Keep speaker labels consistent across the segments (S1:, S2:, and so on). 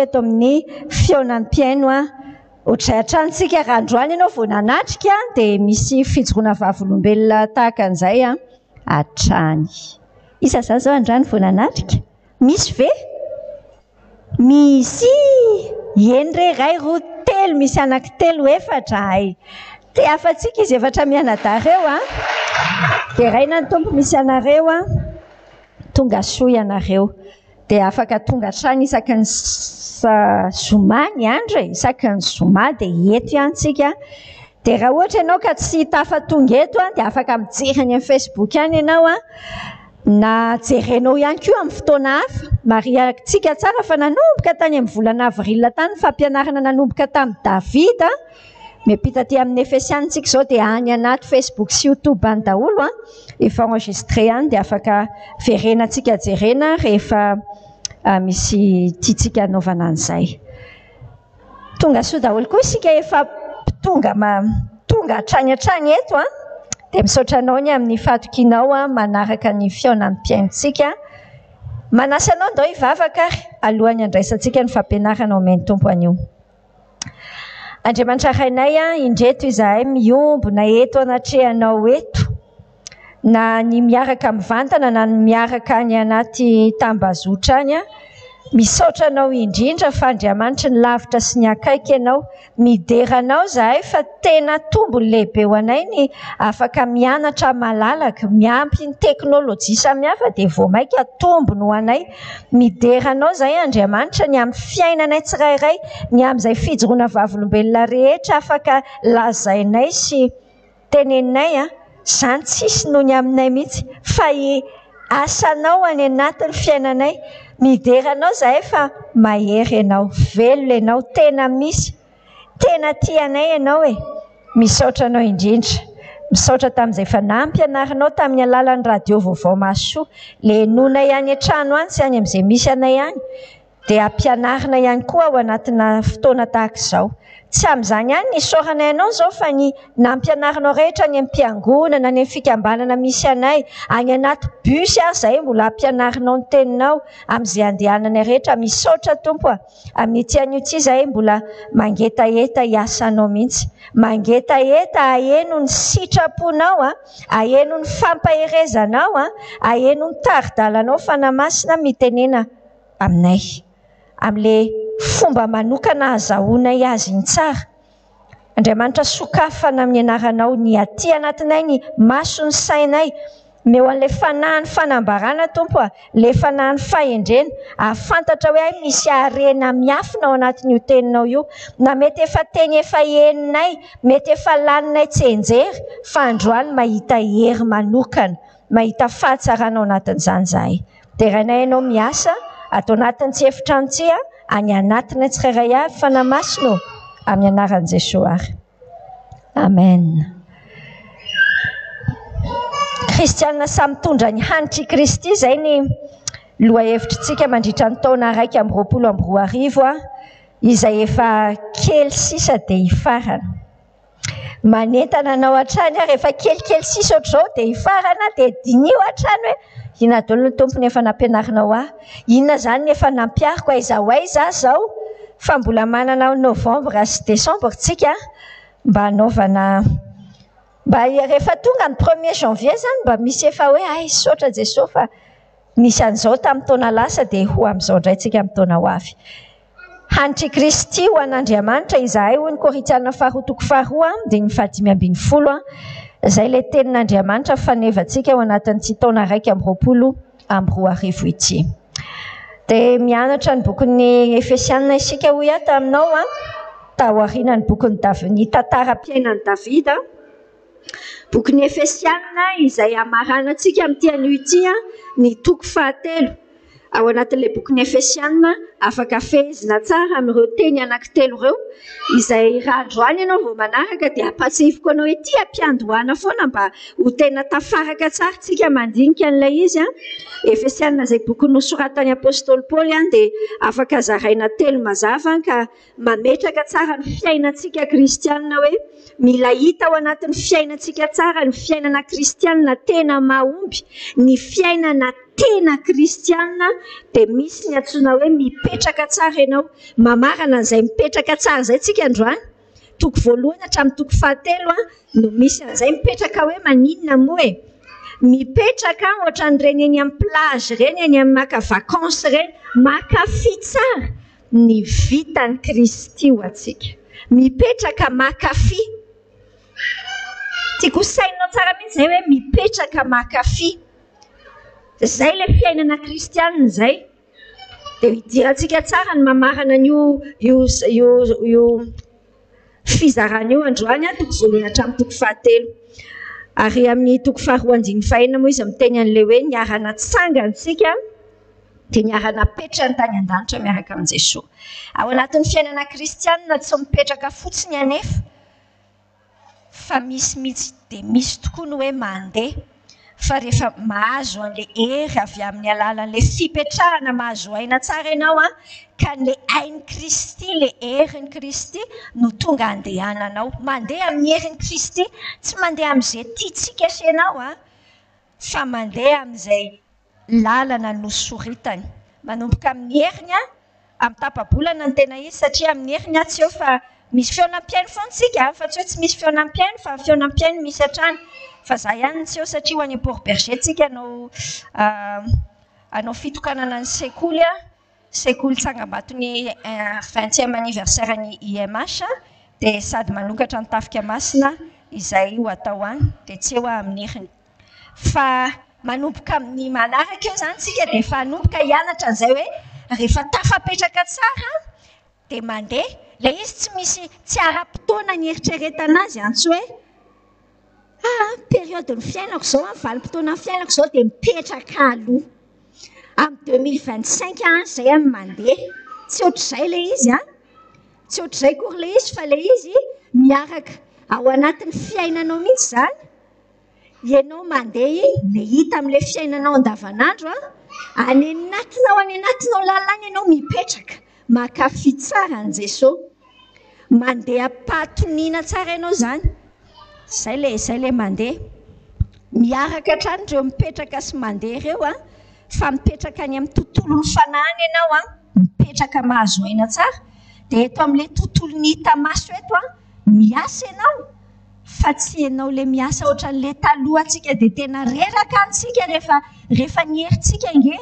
S1: eto amin'ny fionan'ny mpiaino ohatray antranontsika raha androany ianao vao nanatrika dia misy fijoroana vavolombelona tahaka an'izay hatrany. Isa zany zao androany vao nanatrika? Misy ve? Misy eny re ray roa telo, misy anankitelo efatra ay. Te afatsika izy efatra mianadareo dia raina ny tompo misy anareo tonga soa ianareo dia afaka tonga hatrany isaky ny zoma ny andro isaky ny zoma dia eto ihany dia raha ohatra ianao ka tsy tafatonga eto dia afaka mijery any amin'ny Facebook any ianao na jerenao ihany koa amin'ny fotoana hafa. Mariantsika tsara fa nanomboka tany amin'ny volana avril tany fampianarana nanomboka tamin'ny Davida. Miampita ty amin'ny Efesianitsika zao dia any anaty Facebook sy YouTube any daholo efa enregistré any dia afaka verenantsika jerena rehefa misy tiatsika anaovana an'izay. Tonga soa daholo koa isika efa tonga hatrany eto dia misaotra anao ny amin'ny fatokinao manaraka ny fionan'ny mpiainontsika. Manasa anao ndao hivavaka alohan'ny andraisantsika ny fampianarana omeny tompo anio. Andriamanitra rainay indreto izahay miombona eto anatrehanao eto na ny miaraka mivantana na ny miaraka ny anaty tambazotra any misaotra anao indrindra fa Andriamanitra ny lavitra sy ny akaiky ianao mideranao zahay fa tena tombony lehibe ho anay ny afaka mianatra malalaka miampy ny teknôlôjia samihafa dia vao maika tombony ho anay mideranao zahay Andriamanitra ny amin'ny fiainanay tsirairay ny amin'izay fijoroana vavolombelona rehetra afaka lazainay sy teneninay zany tsisy noho ny aminay mihitsy fa asanao any anatin'ny fiainanay mideranao zahay fa mahery ianao velona ianao tena misy tena tianay ianao misaotra anao indrindra misaotra tamin'izay efa nampianarinao tamin'ny alalan'ny radio vaovao masoa le nonay any an-trano any sy any amin'izay misy anay any dia ampianarina ihany koa ao anatina fotoana tahaka izao. Tsy amin'izany ihany ny soranay anao zao fa ny nampianarinao rehetra any amin'ny mpiangonana any amin'ny fikambanana misy anay any anaty bus zahay mbola ampianarinao ny teninao amin'izay andehananay rehetra. Misaotra tompo amin'ity an'ity zahay mbola mangetaeta hiasanao mihitsy mangetaeta aheno ny sitraponao aheno ny fampaherezanao aheno ny taridalanao fanamasina mitenena aminay amin'le fomba manokana azahoanay azy ny tsara. Andriamanitra sokafana amin'ny anaranao ny aty anatinay ny maso ny sainay meo an'le fanahy ny fanambarana tompo le fanahy ny fahendrena ahafantatra hoe misy harena miafina ao anatin'io teninao io na mety efa teny efa heninay mety efa laninay tsenjery fa androany mahita hery manokana mahita fahatsarana ao anatin'izany zahay dia rainay ianao miasa atao anatin'ny tsy efitrano-tsy any anatinay tsirairay avy fanamasino amin'ny anaran'i Jesosy ary. Amen. Kristianina samy mitondra ny hanitry Kristy izay ny lohahevitrintsika mandritra ny taona 2024 izay efa kely sisa dia hifarana. Manentana anao hatrany rehefa kelikely sisa ohatr'izao dia hifarana dia dinio hatrany hoe inona daholo ny tompony efa nampianarinao inona zany efa nampiariko aiza zao fa mbola manana novambra sy desambra tsika mba anaovana mba rehefa tonga ny 1er janvier zany mba misy efa hoe saotra Jesosy fa misy an'izao tamin'ny taona lasa dia ho amin'izao indray tsika amin'ny taona ho avy. Hanitry Kristy ho an'Andriamanitra izahay ho ny Korinthiana 2:5 izay le tenin'Andriamanitra fanevantsika ao anatin'ity taona 2024 ity. Dia mianatra ny bokin'ny Efesianina isika ho taminao taoriana ny bokin'ny tantaram-piainan'i Davida. Bokin'ny Efesianina izay amaranantsika amin'ity anio ity ny toko 7 ao anatin'ilay bokin'ny Efesianina afaka fehezina tsara amin'ireo teny anankitelo ireo izay raha androany ianao vao manaraka dia ampatsifiko anao ety ampiandohana foana mba ho tena tafaraka tsara tsika mandinika an'ilay izy Efesianina izay boky nosoratan'ny apôstôly Paoly dia afaka zaraina telo mazava ka mametraka tsara ny fiainantsika kristianina hoe mila hita ao anatin'ny fiainantsika tsara ny fiainana kristianina tena mahomby ny fiainana tena kristianina dia misy ny antsoina hoe mipetraka tsara ianao. Mamarana an'izay mipetraka tsara izay tsika androany. Toko voalohany hatramin'ny toko fahatelo no misy an'izay mipetraka hoe maninona moa e. Mipetraka ohatran'ireny eny amin'ny plage ireny, eny amin'ny maka vakansa ireny, makafy tsara ny vitan'ny Kristy ho antsika. Mipetraka makafy. Tiako sainao tsara mihitsy izay hoe mipetraka makafy. Izay ilay fiainana kristianina izay. Dia hidirantsika tsara ny mamarana io fizarana io androany toko voalohany hatramin'ny toko fahatelo. Ary amin'ny toko faharoa andiny fahaenina moa izy miteny an'ilay hoe niarana tsangantsika dia niarana petra ny tany an-danitra miaraka amin'i Jesosy. Ao anatin'ny fiainana kristianina tsy mipetraka fotsiny anefa fa misy mihitsy dia misy tokoa ny hoe mandeha. Fa rehefa mahazo an'ilay hery avy amin'ny alalan'ilay fipetrahana mahazo aina tsara ianao ka n'ilay ain'i Kristy, ilay herin'i Kristy no tonga andehananao. Mandeha amin'ny herin'i Kristy, tsy mandeha amin'izay tiantsika sy ianao fa mandeha amin'izay lalana nosoritany. Manomboka amin'ny heriny amin'ny tapabolana ny tena izy satria amin'ny heriny tsy eo fa misy feonam-piaino foantsika fa tsy hoe tsy misy feonam-piaino fa feonam-piaino misy hatrany. Fa za ihany tsy eo satria ho any Port Berger tsika anao fitokanana ny sekoly sekoly Tsangambaton'ny 20e anniversaire ny IMH dia sady manokatra ny tafika masina izay ho atao any dia tsy eo amin'ny heriny. Fa manomboka amin'ny manaraka eo zany tsika dia efa hanomboka hianatra an'izay hoe rehefa tafapetraka tsara dia mandeha. Ilay izy tsy misy tsy ara-potoana ny eritreretana azy antso hoe période ny fiainako izao valim-potoana ny fiainako izao dia mipetraka aloha. Amin'ny 2025 izay mandeha. Tsy ohatr'izay ilay izy tsy ohatr'izay kory ilay izy fa ilay izy miaraka ao anatin'ny fiainanao mihitsy izany. Ianao mandeha dia hita amin'ilay fiainanao andavanandro any anatinao lalàna ianao mipetraka makafy tsara an'i Jesosy. Mandeha patoniana tsara ianao izany. Izay ilay mandeha. Miaraka hatrany ireo mipetraka sy mandeha ireo fa mipetraka any amin'ny tontolon'ny fanahiny ianao mipetraka mahazo aina tsara. Dia eto amin'ilay tontolon'ny hita maso eto miasa ianao fa tsy ianao ilay miasa ohatran'ilay taloha antsika dia tena reraka antsika rehefa ny herintsika inge.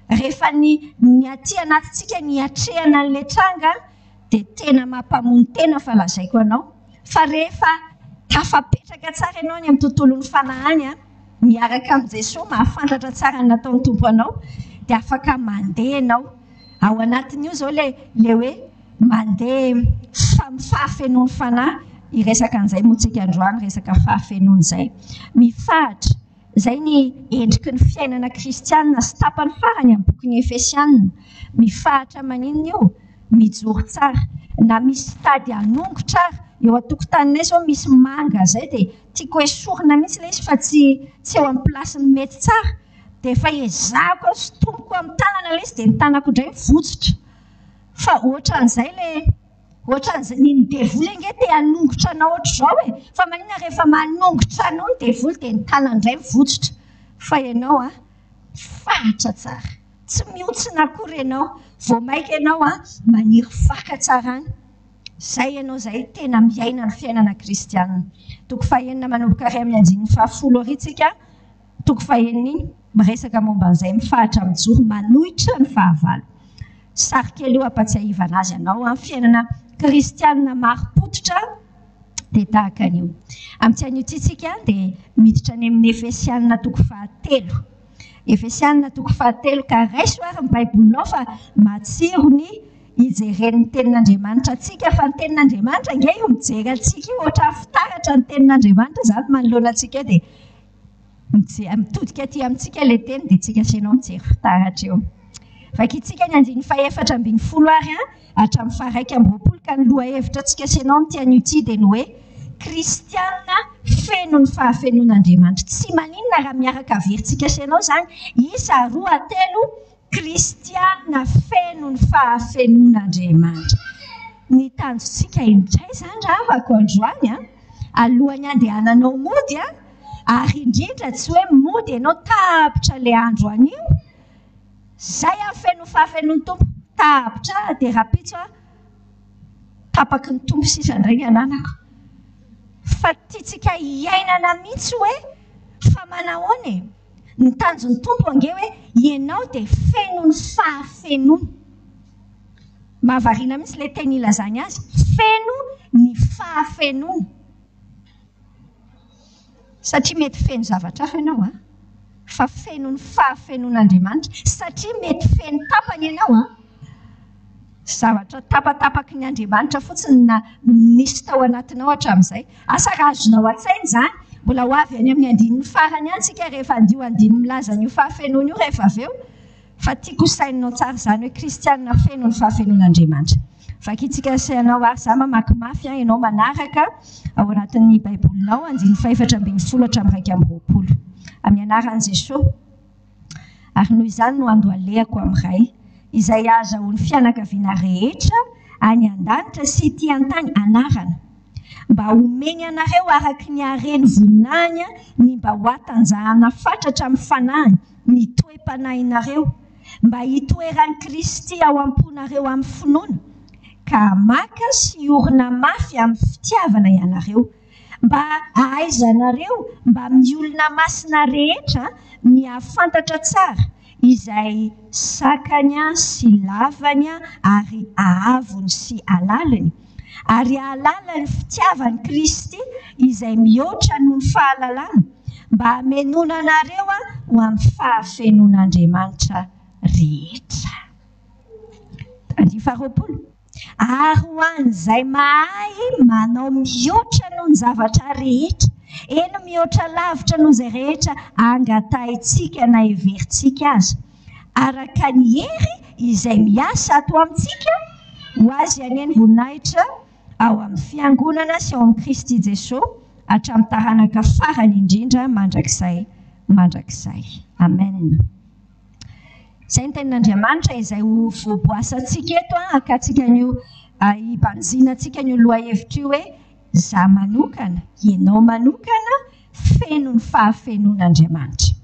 S1: Rehefa ny aty anatintsika ny hatrehana an'ilay tranga dia tena mampamono tena fa lazaiko anao. Fa rehefa tafapetraka tsara ianao ny amin'ny tontolon'ny fanahiny miaraka amin'i Jesosy mahafantatra tsara ny nataon'ny tompo anao dia afaka mandeha ianao. Ao anatin'io izao ilay hoe mandeha fahafenoan'ny fanahy. Iresaka an'izay moa tsika androany, resaka fahafenoana izay. Mifahatra. Izay ny endriky ny fiainana kristianina sy tapany farany amin'ny bokin'ny Efesianina. Mifahatra maninona io? Mijoro tsara. Na misy tady hanongo tsara. Eo an-tokotaninay izao misy manga izay dia tiako esorina mihitsy ilay izy fa tsy eo amin'ny plasiny mety tsara. Dia efa ezahako sy tomboko amin'ny tanana ilay izy dia ny tanako indray mivotsotra. Fa ohatran'izay ny devoly inge te hanongotra anao ohatr'izao fa maninona rehefa manongotra anao ny devoly dia ny tanana indray mivotsotra. Fa ianao fahatra tsara. Tsy mihontsina akory ianao. Vao maika ianao maniry faka tsara any. Izay ianao izay tena miaina ny fiainana kristianina. Toko fahaenina manomboka iray amin'ny andininy fahafolo aritsika. Toko fahaenina miresaka momba an'izay mifahatra mijoro manohitra ny fahavalo. Sary kely io ampatsiahivana azy ianao amin'ny fiainana kristianina mari-potitra dia tahaka an'io. Amin'ny an'io tsika dia miditra any amin'ny Efesianina toko fahatelo. Efesianina toko fahatelo ka raiso ary ny baibolinao fa matsiro ny ijeren'ny tenin'Andriamanitra antsika fa ny tenin'Andriamanitra inge io mijery antsika io ohatra fitaratra ny tenin'Andriamanitra izany manoloana antsika dia mitodika aty amintsika ilay teny dia tsika sy ianao mijery fitaratra eo. Vakitsika ny andiny faha-efatra ambin'ny folo ary hatramin'ny faha-raika amby roapolo ka ny lohahevitra antsika sy ianao amin'ity an'io dia ny hoe kristianina feno ny fahafenoan'Andriamanitra. Tsy maninona raha miaraka averintsika sy ianao izany isa roa telo kristianina feno ny fahafenoan'Andriamanitra. Ny tanjontsika indray izany raha avako androany alohan'ny andehananao mody ary indrindra tsy hoe mody ianao tapitra le andro anio zay a feno fahafenon'ny tompo tapitra dia rapitso a tapaky ny tompo sisa indray ny ananako fa tiatsika iainana mihitsy hoe fa manahoana ny tanjon'ny tompo ange hoe ianao dia feno ny fahafenony mahavariana mihitsy le teny ilazany azy feno ny fahafenony satria mety feno zavatra hafa ianao fa feno ny fahafenon'Andriamanitra satria mety feno tapany ianao zavatra tapatapaky ny Andriamanitra fotsiny na nisy tao anatinao hatramin'izay asa raha azonao an-tsainy izany mbola ho avy any amin'ny andinin'ny farany any tsika rehefa andio andiny milaza n'io fahafenony io rehefa avy eo fa tiako saininao tsara izany hoe kristianina feno ny fahafenon'Andriamanitra vakitsika sainao ary za mamaky mafy ianao manaraka ao anatin'ny baibolinao 4:20 amin'ny anaran'i Jesosy ary noho izany no andohalehako amin'iray izay azahoan'ny fianakaviana rehetra any an-danitra sy ety an-tany anarana mba homeny anareo araky ny hareny voninahiny ny mba ho atanjahana fatratra amin'ny fanahiny ny toe-panahinareo mba hitoeran'i Kristy ao am-ponareo amin'ny finoana ka maka sy orina mafy amin'ny fitiavana ianareo mba ahaizanareo mba miolona masina rehetra ny ahafantatra tsara izay sakany sy lavany ary ahavony sy alalany ary alalany fitiavany Kristy izay mihoatra noho ny fahalalana mba hamenona anareo ho amin'ny fahafenon'Andriamanitra rehetra. Ary ho an'izay mahay manao mihoatra noho ny zavatra rehetra eny mihoatra lavitra noho izay rehetra angatahintsika na heverintsika azy araka ny hery izay miasa ato amintsika ho azy aneny voninahitra ao amin'ny fiangonana sy ao amin'ny Kristy Jesosy hatramin'ny taranaka farany indrindra mandrakizay. Amen. Izay ny tenin'Andriamanitra izay ho voaboasantsika eto akatsika nio hibanjinantsika ny loha-hevitra io hoe za manokana ianao manokana feno ny fahafenon'Andriamanitra.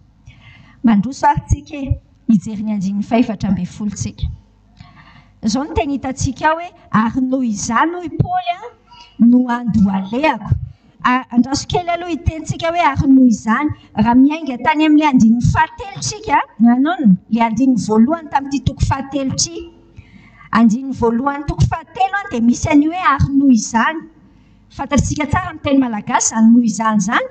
S1: Mandroso ary tsika hijery ny 4:20 tsika. Izao no teny hitantsika hoe ary noho izany hoy Paoly no andohalehako. Andraso kely aloha hitentsika hoe ary noho izany raha miainga tany amin'ilay andininy fahatelotsika nanao le andininy voalohany tamin'ity toko fahatelo ity. Andininy voalohany toko fahatelo dia misy an'io hoe ary noho izany. Fantatsika tsara amin'ny teny malagasy any noho izany zany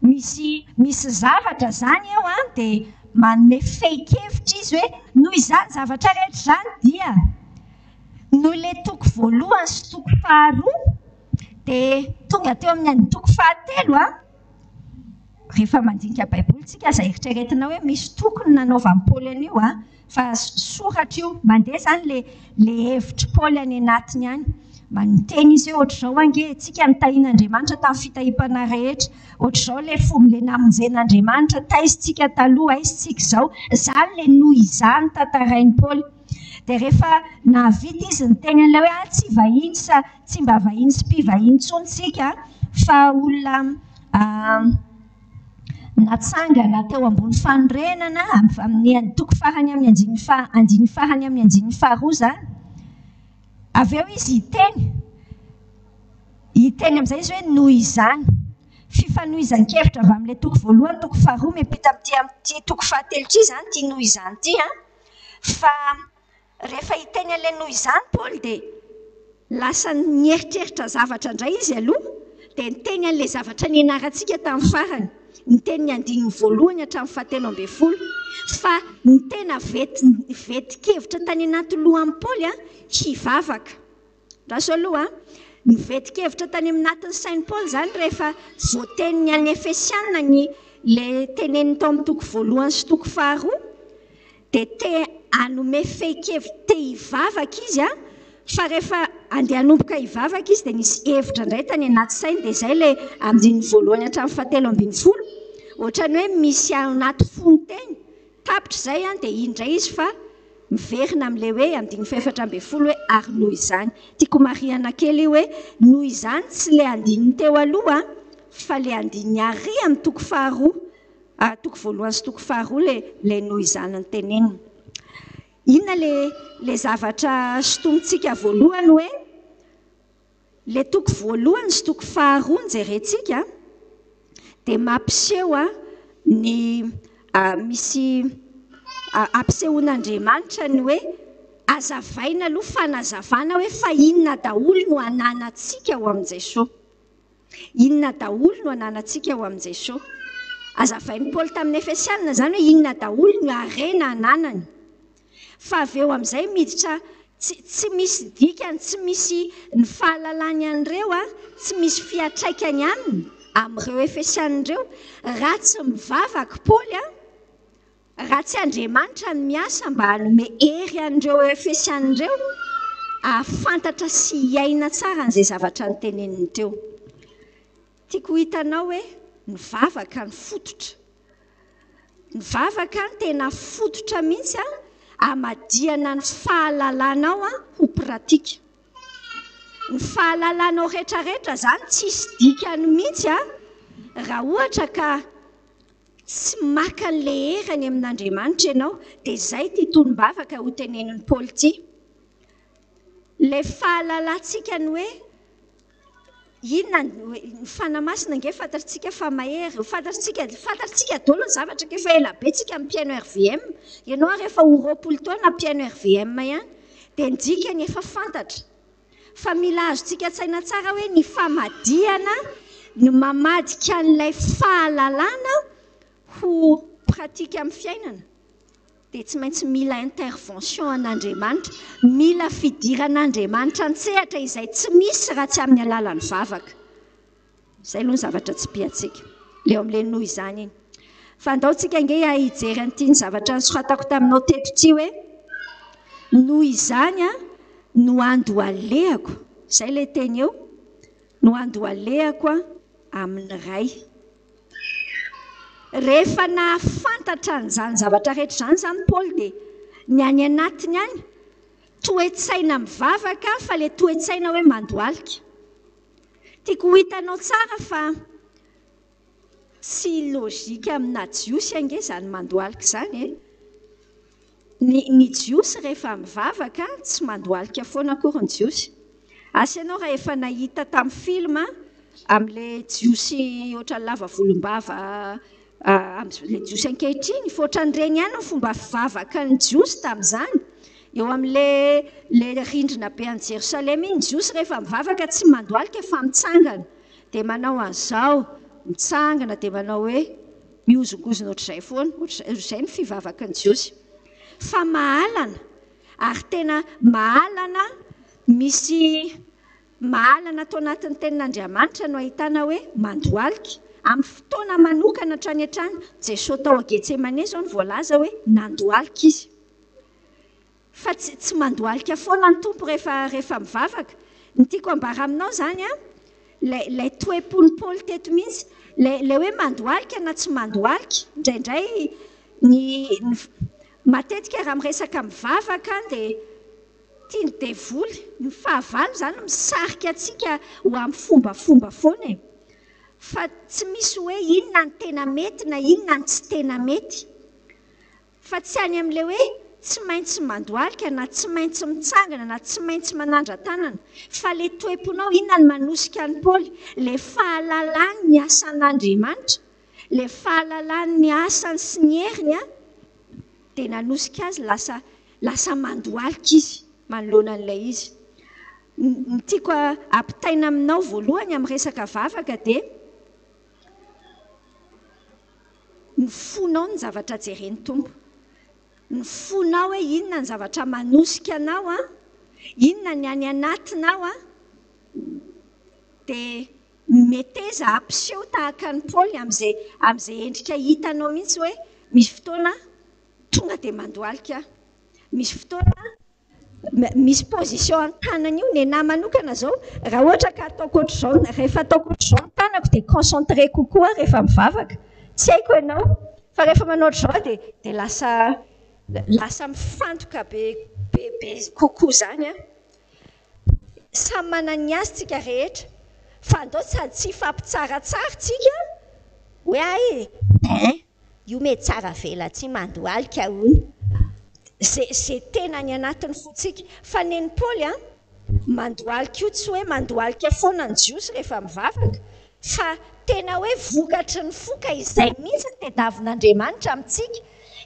S1: misy zavatra zany eo dia manome fehi-kevitra izy hoe noho izany zavatra rehetra zany dia noho le toko voalohany sy toko faharoa dia tonga teo amin'ny toko fahatelo rehefa mandinika baiboly tsika aza eritreretina hoe misy tokony nanaovan'i Paoly an'io fa soratra io mandeha zany le hevitry Paoly any anatiny any manoteny izy hoe ohatr'izao ange tsika nitahian'Andriamanitra tamin'ny fitahim-panahy rehetra ohatr'izao le fomba le namonjen'Andriamanitra taizitsika taloha aizitsika izao zany le noho izany tantarain'i Paoly. Dia rehefa nahavita izy ny teny an'ilay hoe tsy vahiny tsy mba vahiny sy mpivahiny intsony tsika fa olona natsangana teo ambony fanorenana amin'ny toko farany amin'ny andiny farany amin'ny andiny faharoa zany. Avy eo izy hiteny amin'izay izy hoe noho izany fifanohizan-kevitra avy amin'ilay toko voalohany toko faharoa miampita amin'ity toko fahatelo ity zany ity noho izany ity fa rehefa hiteny an'ilay noho izany Paoly dia lasa nieritreritra zavatra indray izy aloha dia niteny an'ilay zavatra nianarantsika tamin'ny farany niteny ny andininy voalohany hatramin'ny fahatelo fa ny tena vetikevitra tany anaty lohan'i Paoly hivavaka. Raso aloha ny vetikevitra tany anatin'ny sain'i Paoly zany rehefa voateniny any Efesiana le teneniny tao amin'ny toko voalohany sy toko faharoa dia hanome fehi-kevitra te hivavaka izy fa rehefa andeha hanomboka hivavaka izy dia nisy hevitra indray tany anaty sainy dia izay le andininy voalohany hatramin'ny fahatelo ohatrany hoe misy anaty fonteny tapitra izay dia indray izy fa miverina amin'ilay hoe andininy 4:20 hoe ary noho izany tiako marihana kely hoe noho izany tsy le andininy teo aloha fa le andiny ary amin'ny toko faharoa toko voalohany sy toko faharoa le noho izany ny tenenina. Inona le zavatra sotomintsika voalohany hoe le toko voalohany sy toko faharoa ny jerentsika dia mampiseho ny misy ampisehoan'Andriamanitra ny hoe azavaina aloha fanazavana hoe fa inona daholo no ananantsika ho amin'i Jesosy. Inona daholo no ananantsika ho amin'i Jesosy. Azavain'i Paoly tamin'ny Efesianina zany hoe inona daholo no harena ananany. Fa avy eo amin'izay miditra tsy misy dikany, tsy misy ny fahalalany an'ireo tsy misy fiantraikany aminy amin'ireo Efesianireo raha tsy mivavaka Paoly raha tsy Andriamanitra ny miasa mba hanome hery an'ireo Efesianireo ahafantatra sy hiaina tsara an'izay zavatra ny teneniny teo. Tiako hitanao hoe mivavaka ny fototra. Mivavaka ny tena fototra mihitsy amadiana ny fahalalanao ho pratika. Ny fahalalanao rehetrarehetra zany tsisy dikany mihitsy raha ohatra ka tsy maka an'le herany amin'Andriamanitra ianao, dia izay ity tolom-bavaka ho tenenin'i Paoly ity. Le fahalalantsika ny hoe inona ny fanamasina nge fantatritsika fa mahery, fantatritsika daholo ny zavatra kefa ela be tsika amin'ny piano RVM. Ianao rehefa ho 20 taona piano RVM ihany dia ny dikany efa fantatra. Fa mila azontsika tsaina tsara hoe ny famadiana ny mamadika an'ilay fahalalana ho pratika amin'ny fiainana dia tsy maintsy mila intervention an'Andriamanitra, mila fidiran'Andriamanitra an-tsehatra izay tsy misy raha tsy amin'ny alalan'ny vavaka. Izay aloha ny zavatra tsy piatsika leo amin'ilay noho izany iny. Fa andaontsika nge hijery an'ity ny zavatra nosoratako taminao teto ity hoe noho izany no ando alehako, izay ilay teny eo, no ando alehako amin'ny ray. Rehefa nahafantatra an'izany zavatra rehetra izany zany Paoly dia ny any anatiny any toe-tsaina mivavaka fa le toe-tsaina hoe mandoalika. Tiako hitanao tsara fa tsy lôjika amina jiosy ange zany mandoalika zany. Ny jiosy rehefa mivavaka tsy mandoalika foana akory ny jiosy. Asa ianao raha efa nahita tamin'ny film amin'ilay jiosy ohatra lava volom-bava amin'ilay jiosy ankehitriny, fa ohatran'ireny ihany ny fomba fivavaka ny jiosy tamin'izany. Eo amin'ilay rindrina be an'i Jerosalema iny, jiosy rehefa mivavaka tsy mandoalika fa mitsangana. Dia manao an'izao, mitsangana dia manao hoe miozongozona ohatr'izay foana, ohatr'izay ny fivavaka ny jiosy. Fa mahalana, ary tena mahalana, misy mahalana atao anatin'ny tenin'Andriamanitra no ahitana hoe mandoalika. Amin'ny fotoana manokana hatrany hatrany, Jesosy tao Getsemane izao ny voalaza hoe nandoalika izy. Fa tsy mandoalika foana ny tompo rehefa mivavaka. Ny tiako ambara aminao zany ilay toe-pon'ny Paoly teto mihitsy, ilay hoe mandoalika na tsy mandoalika, indraindray matetika raha miresaka mivavaka dia tiany devoly, ny fahavalo zany misarika antsika ho amin'ny fombafomba foana. Fa tsy misy hoe inona ny tena mety na inona ny tsy tena mety. Fa tsy any amin'ilay hoe tsy maintsy mandoalika na tsy maintsy mitsangana na tsy maintsy manandra tanana. Fa le toe-ponao inona ny manosika ny Paoly, le fahalalany ny asan'Andriamanitra, le fahalalany ny asany sy ny heriny dia nanosika azy lasa mandoalika izy manoloana an'ilay izy. Ny tiako ampitaina aminao voalohany amin'ny resaka vavaka dia ny fonao ny zavatra jeren'ny tompo. Ny fonao hoe inona ny zavatra manosika anao, inona ny any anatinao dia meteza ampiseho tahaka ny Paoly amin'izay endrika hitanao mihitsy hoe misy fotoana tonga dia mandoalika. Misy fotoana misy position an-tanana io ny anahy manokana zao raha ohatra ka ataoko ohatr'izao, rehefa ataoko ohatr'izao ny tanako dia concentré kokoa rehefa mivavaka. Tsy haiko ianao fa rehefa manao ohatr'izao dia lasa mifantoka be kokoa zany. Samy manana ny azy tsika rehetra, fa andao sady tsy fampitsaratsara tsika hoe ay io mety tsara vela tsy mandoalika ony zay tena ny anatiny fotsika fa neny Paoly mandoalika io tsy hoe mandoalika foana ny jiosy rehefa mivavaka fa tena hoe vokatry ny foka izay mihitsy ny tediavin'Andriamanitra amintsika.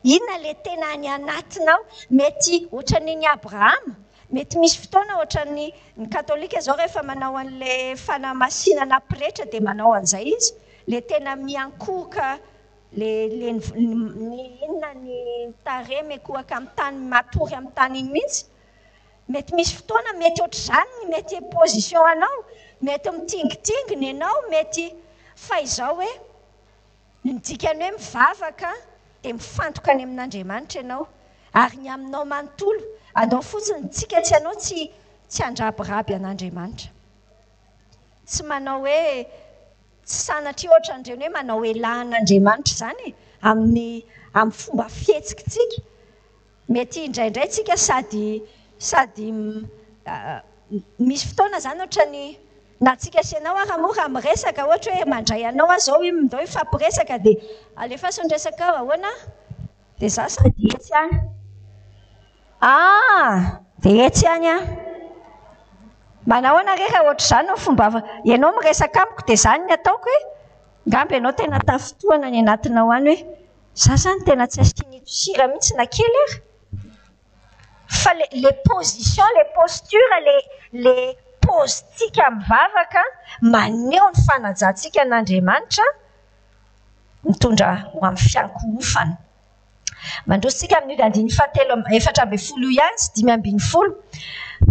S1: Inona le tena any anatinao? Mety ohatran'ny Abrahama, mety misy fotoana ohatran'ny katolika zao rehefa manao an'le fanamasinana pretra dia manao an'izay izy, le tena miankohaka inona ny tare miankohaka amin'ny tany, matory amin'ny tany iny mihitsy. Mety misy fotoana mety ohatr'izany mety position anao, mety mitingitinginy ianao, mety fa izao hoe ny dikany hoe mivavaka dia mifantoka any amin'Andriamanitra ianao ary ny aminao manontolo andao fotsiny tsika tsy anao tsy handrabiraby an'Andriamanitra, tsy manao hoe tsy sanatria ohatran'ireny hoe manao elan'Andriamanitra izany amin'ny fomba fihetsika. Mety indraindray tsika sady misy fotoana zany ohatrany na tsika sy ianao raha miresaka ohatra hoe mandray anao zao hoe mindao ifampiresaka dia alefasony resaka ahoana dia za sady etsy any dia etsy any manao ana rehefa ohatr'izany no fomba ianao miresaka amiko dia zany ny ataoko hoe ngamby ianao tena tafotoana ny anatinao any hoe za zany tena tsy asinito sira mihitsy na kely ary. Fa les positions, les postures, les pose-tsika mivavaka maneho ny fanajantsika an'Andriamanitra mitondra ho amin'ny fiankohofana. Mandrositsika amin'ny 4:7 ihany sy 5:10.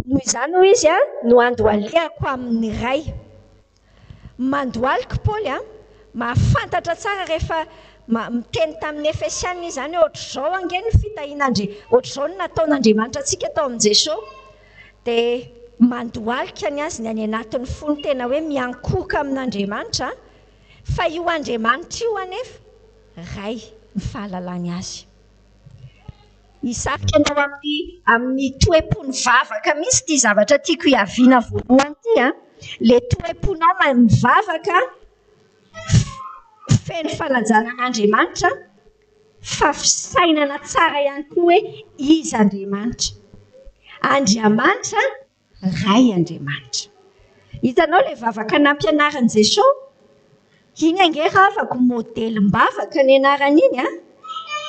S1: Noho izany hoy izy no andohalehako amin'ny ray. Mandoaliko Paoly mahafantatra tsara rehefa miteny tamin'ny Efesiana izany hoe ohatr'izao ange ny ohatr'izao no nataon'Andriamanitra antsika tao amin'ny Jesosy dia mandoalika ny azy ny any anatin'ny fony tena hoe miankohaka amin'Andriamanitra fa io Andriamanitra io anefa ray ny fahalalany azy. Hisarika anao amin'ny toe-pony vavaka misy ity zavatra tiako hiaviana voalohany ity le toe-ponao mivavaka feno falajana an'Andriamanitra fa fisainana tsara ihany koa hoe izy Andriamanitra. Andriamanitra ray Andriamanitra. Hitanao le vavaka nampianaran'i Jesosy, iny ange raha afaka modelim-bavaka ny anarany iny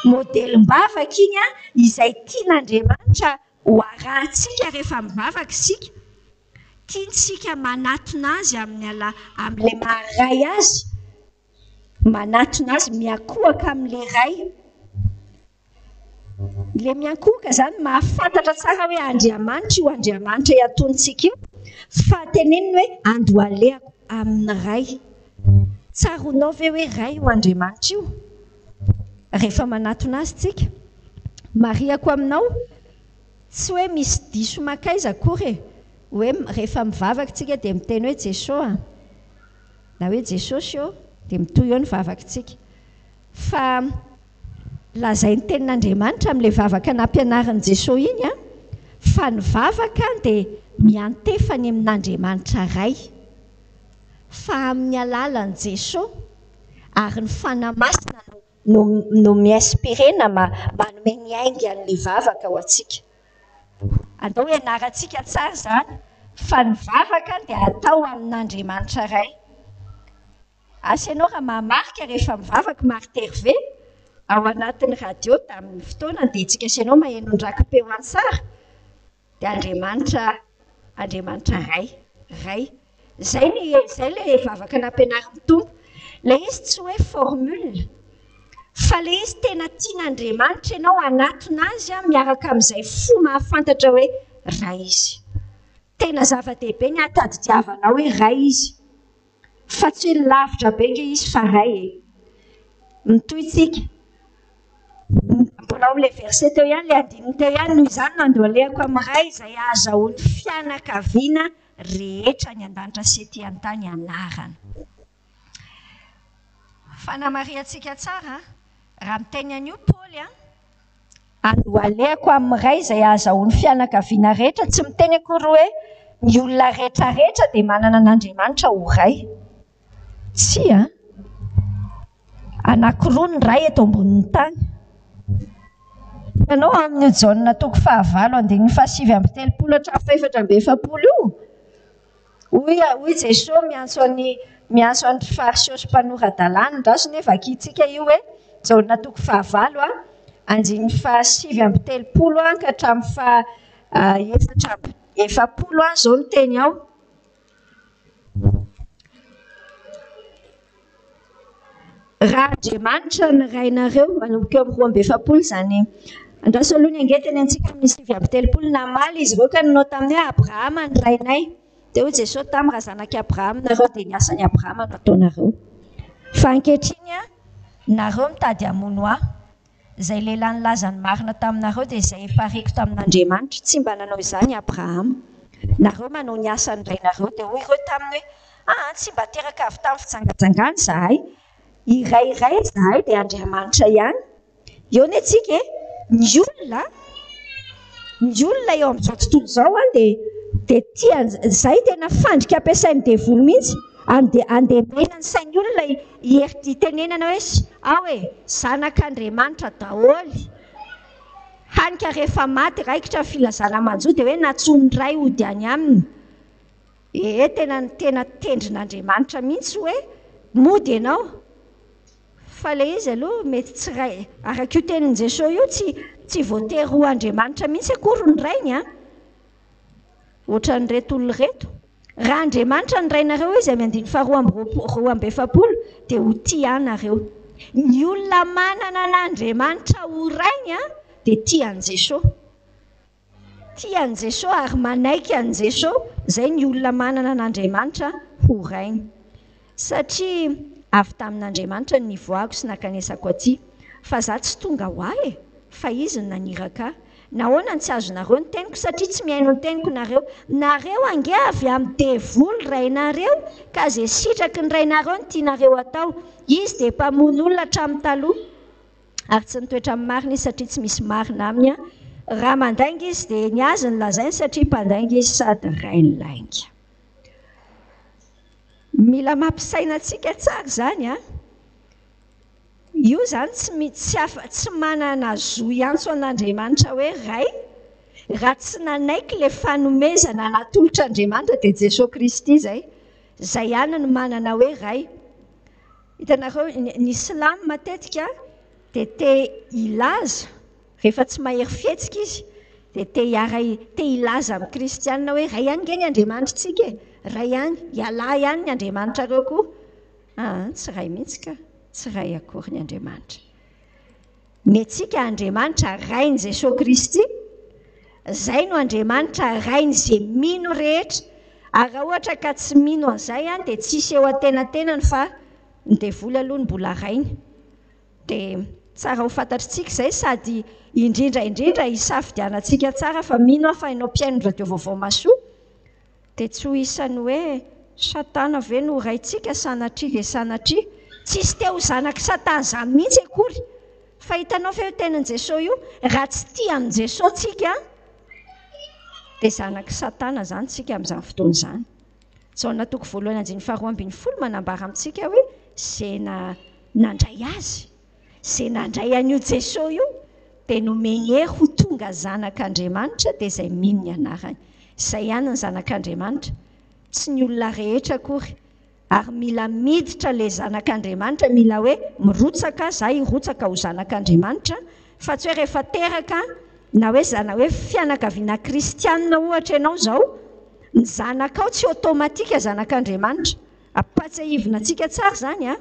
S1: modelim-bavaka iny izay tian'Andriamanitra ho arahantsika rehefa mivavaka isika, tiantsika manatona azy amin'ilay maharay azy, manatona azy miankohaka amin'ilay ray. Le miankohaka zany mahafantatra tsara hoe Andriamanitra io Andriamanitra iatontsika io, fa teneniny hoe andohalehako amin'ny ray. Tsaronao ve hoe ray io Andriamanitra io rehefa manatona azy tsika? Mariako aminao tsy hoe misy diso makaiza akory hoe rehefa mivavaka tsika dia miteny hoe Jesosy na hoe Jesosy io dia mitoy eo ny vavakantsika, fa lazay ny tenin'Andriamanitra amin'ilay vavaka nampianaran'i Jesosy iny fa ny vavaka dia miantefany amin'Andriamanitra ray, fa amin'ny alalan'i Jesosy ary ny fanamasina no miinspirena manome ny ainga an'ilay vavaka ho antsika. Andao ianarantsika tsara zany fa ny vavaka dia atao amin'Andriamanitra ray. Asa ianao raha mahamarika rehefa mivavaka mariterve ao anatin'ny radio tamin'ny fotoana dia tsika sy ianao maheno ny raki-peo an-tsara dia Andriamanitra ray. Zay le vavaka nampianarin'ny Tompo. Le izy tsy hoe formule fa le izy tena tian'Andriamanitra ianao anatona azy miaraka amin'izay fo mahafantatra hoe ray izy. Tena zava-dehibe ny atadidiavanao hoe ray izy, fa tsy hoe lavitra be nge izy fa ray. Mitoytsika mbola amin'ilay verset teo ihany, le andininy teo ihany, noho izany nandohalehako amin'ny ray izay ahazahoany fianakaviana rehetra ny an-danitra sy ety an-tany anarana. Fanamariantsika tsara raha miteny an'io Paoly andohalehako amin'ny ray izay ahazahoany fianakaviana rehetra, tsy miteny akory hoe ny olona rehetrarehetra dia manana an'Andriamanitra ho ray. Tsy a anankiroa ny ray eto ambonin'ny tany. Ianao amin'ny jaona toko 9:7-7 io. Hoy Jesosy miantso an'ny fariseo sy mpanorandalàna ndraso nefa akitsika io hoe jaona toko 9 7 ka hatramin'ny 7 zao ny teny ao. Raha Andriamanitra ny rainareo manomboka eo amin'ny 7 izany andraso aloha ny angetany antsika amin'ny 7 namaly izy ireo ka nanao tamin'ny hoe Abrahama ny rainay. Dia hoy Jesosy tamin'ny raha zanaky Abrahama nareo dia ny asan'ny Abrahama no ataonareo. Fa ankehitriny nareo mitady hamono ahy. Izay lehilahy nilaza ny marina taminareo dia izay pareko tamin'Andriamanitra tsy mba nanao izany Abrahama. Nareo manao ny asan'ny rainareo dia hoy ireo taminy hoe tsy mba teraka avy tamin'ny fitsangajangana zahay. Iray zahay dia Andriamanitra ihany. Eo ny antsika ny olona eo amin'izao tontolo izao dia tia izay tena fandrika ampiasainy devoly mihitsy andemena ny sain'ny olona itenenana hoe zanak'Andriamanitra daholo. Hanika rehefa maty raikitra ny filazana manjo dia hoe natsony ray ody any aminy. Tena tendrin'Andriamanitra mihitsy hoe mody ianao. Fa ilay izy aloha mety tsy ray. Araka io tenin' Jesosy io tsy voatery ho Andriamanitra mihitsy akory ny rainy a. Ohatran'ireto olona reto. Raha Andriamanitra ny rainareo izy amin'ny 2:7 dia ho tia anareo. Ny olona manana an'Andriamanitra ho rainy a dia tia an'i Jesosy. Tia an'i Jesosy ary manaiky an'i Jesosy. Izay ny olona manana an'Andriamanitra ho rainy. Satria avy tamin'Andriamanitra ny nivoako sy nakanesako aty. Fa za tsy tonga ho ahy fa izy ny naniraka ahy. Nahoana ny tsy azonareo ny teniko satria tsy mihaino ny teniko nareo. Nareo ange avy amin'ny devoly rainareo ka izay sitraky ny rainareo ny tianareo atao. Izy dia mpamono olona hatramin'ny taloha. Ary tsy nitoetra amin'ny marina izy satria tsy misy marina aminy a. Raha mandainga izy dia ny azy ny lazainy satria mpandainga izy sady ray ny lainga. Mila mampisaina antsika tsara izany a. Io izany tsy manana zo iantso an'Andriamanitra hoe ray. Raha tsy nanaiky ilay fanomezana natolotra Andriamanitra dia Jesosy Kristy izay. Izay ihany no manana hoe ray. Hitanareo ny Silamo matetika dia te ilaza rehefa tsy mahery fihetsika izy dia te ilaza amin'ny kristianina hoe ray ihany nge ny Andriamanitra tsika e. Ray ihany, ialahy ihany ny Andriamanitra reo koa. Tsy ray mihitsy ka, tsy ray akory ny Andriamanitra. Ny antsika Andriamanitra rainy Jesosy Kristy, izay no Andriamanitra rainy izay mino rehetra. Ary raha ohatra ka tsy mino an'izay dia tsisy eo antenatenany fa ny devoly aloha ny mbola rainy. Dia tsara ho fantatritsika izay sady indrindra hisafidianantsika tsara fa mino fa ianao mpiaino ny radio vaovao masoa. Dia tsy ho isan'ny hoe Satana ve no raintsika sanatria. Tsisy te ho zanaky Satana izany mihitsy akory. Fa hitanao fa eo tenin' Jesosy io, raha tsy tia amin'i Jesosy tsika dia zanaky Satana izany tsika amin'izany fotoana izany. Jaona toko 1:12 manambara amintsika hoe izay nandray azy, izay nandray an'io Jesosy io dia nomeny hery ho tonga zanak'Andriamanitra dia izay mino ny anarany. Izay ihany ny zanak'Andriamanitra, tsy ny olona rehetra akory. Ary mila miditra ilay zanak'Andriamanitra, mila hoe mirotsaka, za hirotsaka ho zanak'Andriamanitra, fa tsy hoe rehefa teraka na hoe fianakaviana kristianina ohatra ianao izao, ny zanakao tsy automatika zanak'Andriamanitra. Ampatsiahivina antsika tsara izany a.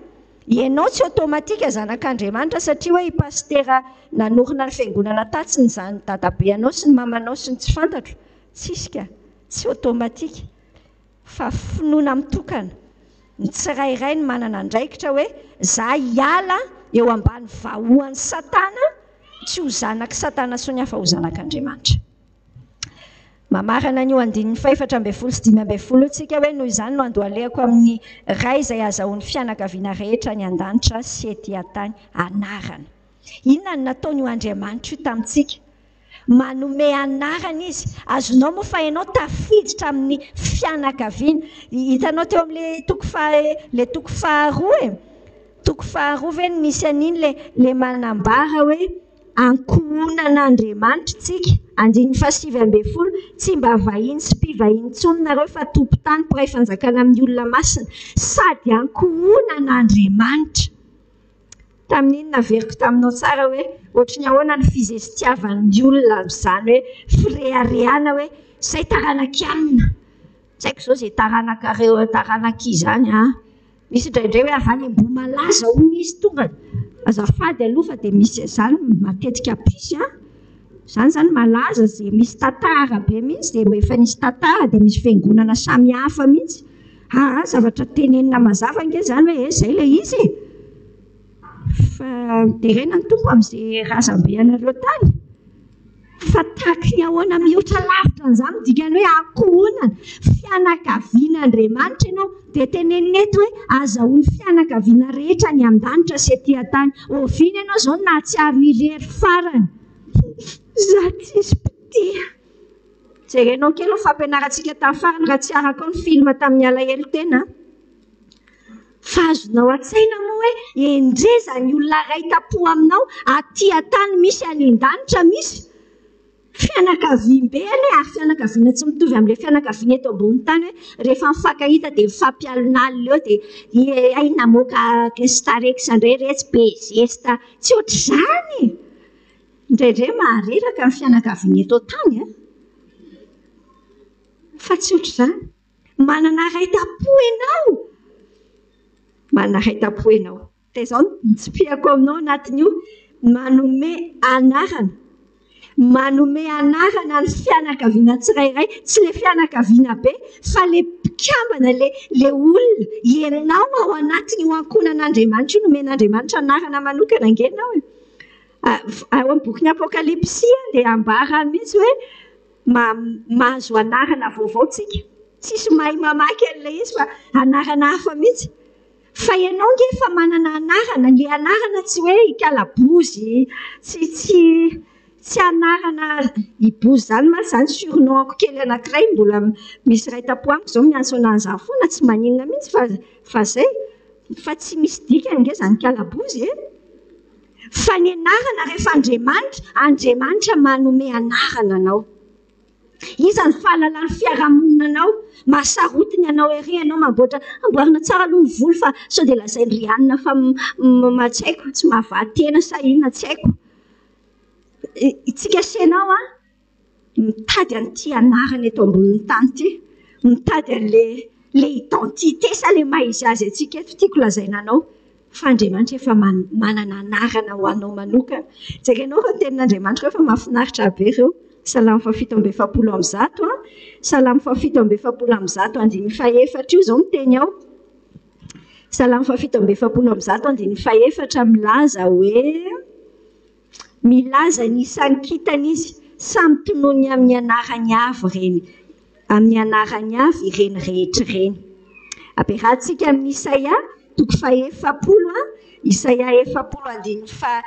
S1: Ianao tsy automatika zanak'Andriamanitra satria hoe i pastera nanorina ny fiangonana tatsiny izany dadabe anao sy ny mamanao sy ny tsy fantatro. Tsisika, tsy automatika. Fa finoana mitokana. Ny tsirairay ny manana andraikitra hoe za hiala eo ambany vahoan'ny Satana, tsy ho zanaky Satana sony hafa ho zanak'Andriamanitra. Mamarana an'io 4:5-5 tsika hoe noho izany no andohalehako amin'ny ray izay azahoan'ny fianakaviana rehetra ny an-danitra sy ety an-tany anarana. Inona no nataony io Andriamanitra io tamintsika? manome anarana izy. Azonao moa fa ianao tafiditra amin'ny fianakaviana. Hitanao teo amin'le toko faharoa toko faharoa ve misy an'iny le manambara hoe ankohonan'Andriamanitra tsika 9:20 tsy mba vahiny sy mpivahiny intsony nareo fa tompo-tany mpiray fanjakana amin'ny olona masina sady ankohonan'Andriamanitra. Tamin'iny naveriko taminao tsara hoe ohatrany ahoana ny fizesitiavan'ny olona izany hoe fireharehana hoe izay taranaka amina. Tsy haiko izao izay taranaka izany misy indraindray hoe avy any mbo malaza hono izy tonga azafady aloha fa dia misy izany matetika pisy izany malaza izay misy tantara be mihitsy dia efa nisy tantara dia misy fiangonana samihafa mihitsy. Zavatra tenenina mazava nge izany hoe izay ilay izy fa dia rena ny tompo amin'izay razambe anareo tany. Fa tahaky ny ahoana mihoatra lavitra an'izany dikany hoe ankohonana fianakavian'Andriamanitra ianao dia tenenina eto hoe azahoany fianakaviana rehetra ny an-danitra sy etỳ an-tany. Oviana ianao izao na tsy arirery farany. Za tsisy mpitia. Jerenao kely ho fampianarantsika tamin'ny farany raha tsy araka ny filma tamin'ny alahelo tena. Fa azonao an-tsaina moa hoe endreza ny olona ray tapo aminao atỳ an-tany misy any an-danitra misy. Fianakaviam-be ary fianakaviana tsy mitovy amin'ilay fianakaviana eto ambony tany hoe rehefa mifankahita dia mifampialon'alina eo dia ay namoaka starexa indray retsy be zesta tsy ohatr'izany. Indraindray mahareraka ny fianakaviana eto tany fa tsy ohatr'izany. Manana ray tapo ianao. Manana ray tapo ianao. Dia izao nitsipihako aminao anatin'io manome anarana ny fianakaviana tsirairay, tsy le fianakaviana be fa le mpikambana le olona ianao ao anatiny ho ankohonan'Andriamanitra io nomen'Andriamanitra anarana manokana angenao. Ao amin'ny boky ny Apokalipsia dia ambara mihitsy hoe mahazo anarana vaovao tsika. Tsisy mahay mamaky an'ilay izy fa anarana hafa mihitsy. Fa ianao nge fa manana anarana, le anarana tsy hoe ikalabozy, tsy anarana ibozy izany ma izany surnom-ko kely anankiray mbola misy ray tapoamiko izao miantso anazy foana tsy maninona mihitsy fa izay fa tsy misy dikany nge izany kalabozy fa ny anarana rehefa Andriamanitra manome anarana anao. Iza ny fahalalany fiarahamonina anao mahasarotiny anao ery ianao amboarina tsara aloha ny volo fa sao dia lazainy rianina fa tsy haiko tsy mahavatena sa inona tsy haiko. Itsika senao mitady an'ity anarana eto ambonin'ny tany ity, mitady an'le identité sa le maha-izy azy antsika eto tiako lazaina anao fa Andriamanitra efa manana anarana ho anao manokana. Jerenao fa tenin'Andriamanitra efa mahafinaritra be ireo. Salamo 7:7 Salamo 7:7 io izao miteny ao. Salamo 7:7 milaza hoe milaza ny isan'ny kitana izy samy tonoany amin'ny anarany avy ireny, amin'ny anarany avy ireny rehetra ireny. Ampiarahantsika amin'ny Isaia 40, Isaia 40:9.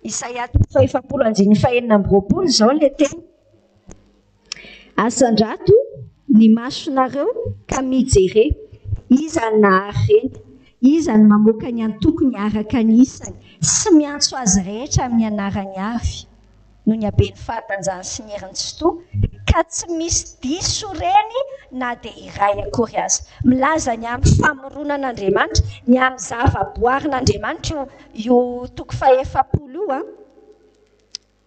S1: Isaia 40:9 izao ilay teny. Asan-drato ny masonareo ka mijery, iza ny nahareny, iza ny mamoaka ny antokony araka ny isany, sy miantso azy rehetra amin'ny anarany avy. Noho ny haben'ny fahatanjahany sy ny heriny tsy toa, ka tsy misy diso reny na dia iray akory aza. Milaza ny amin'ny famoronan'Andriamanitra, ny amin'ny zava-boarin'Andriamanitra io toko 70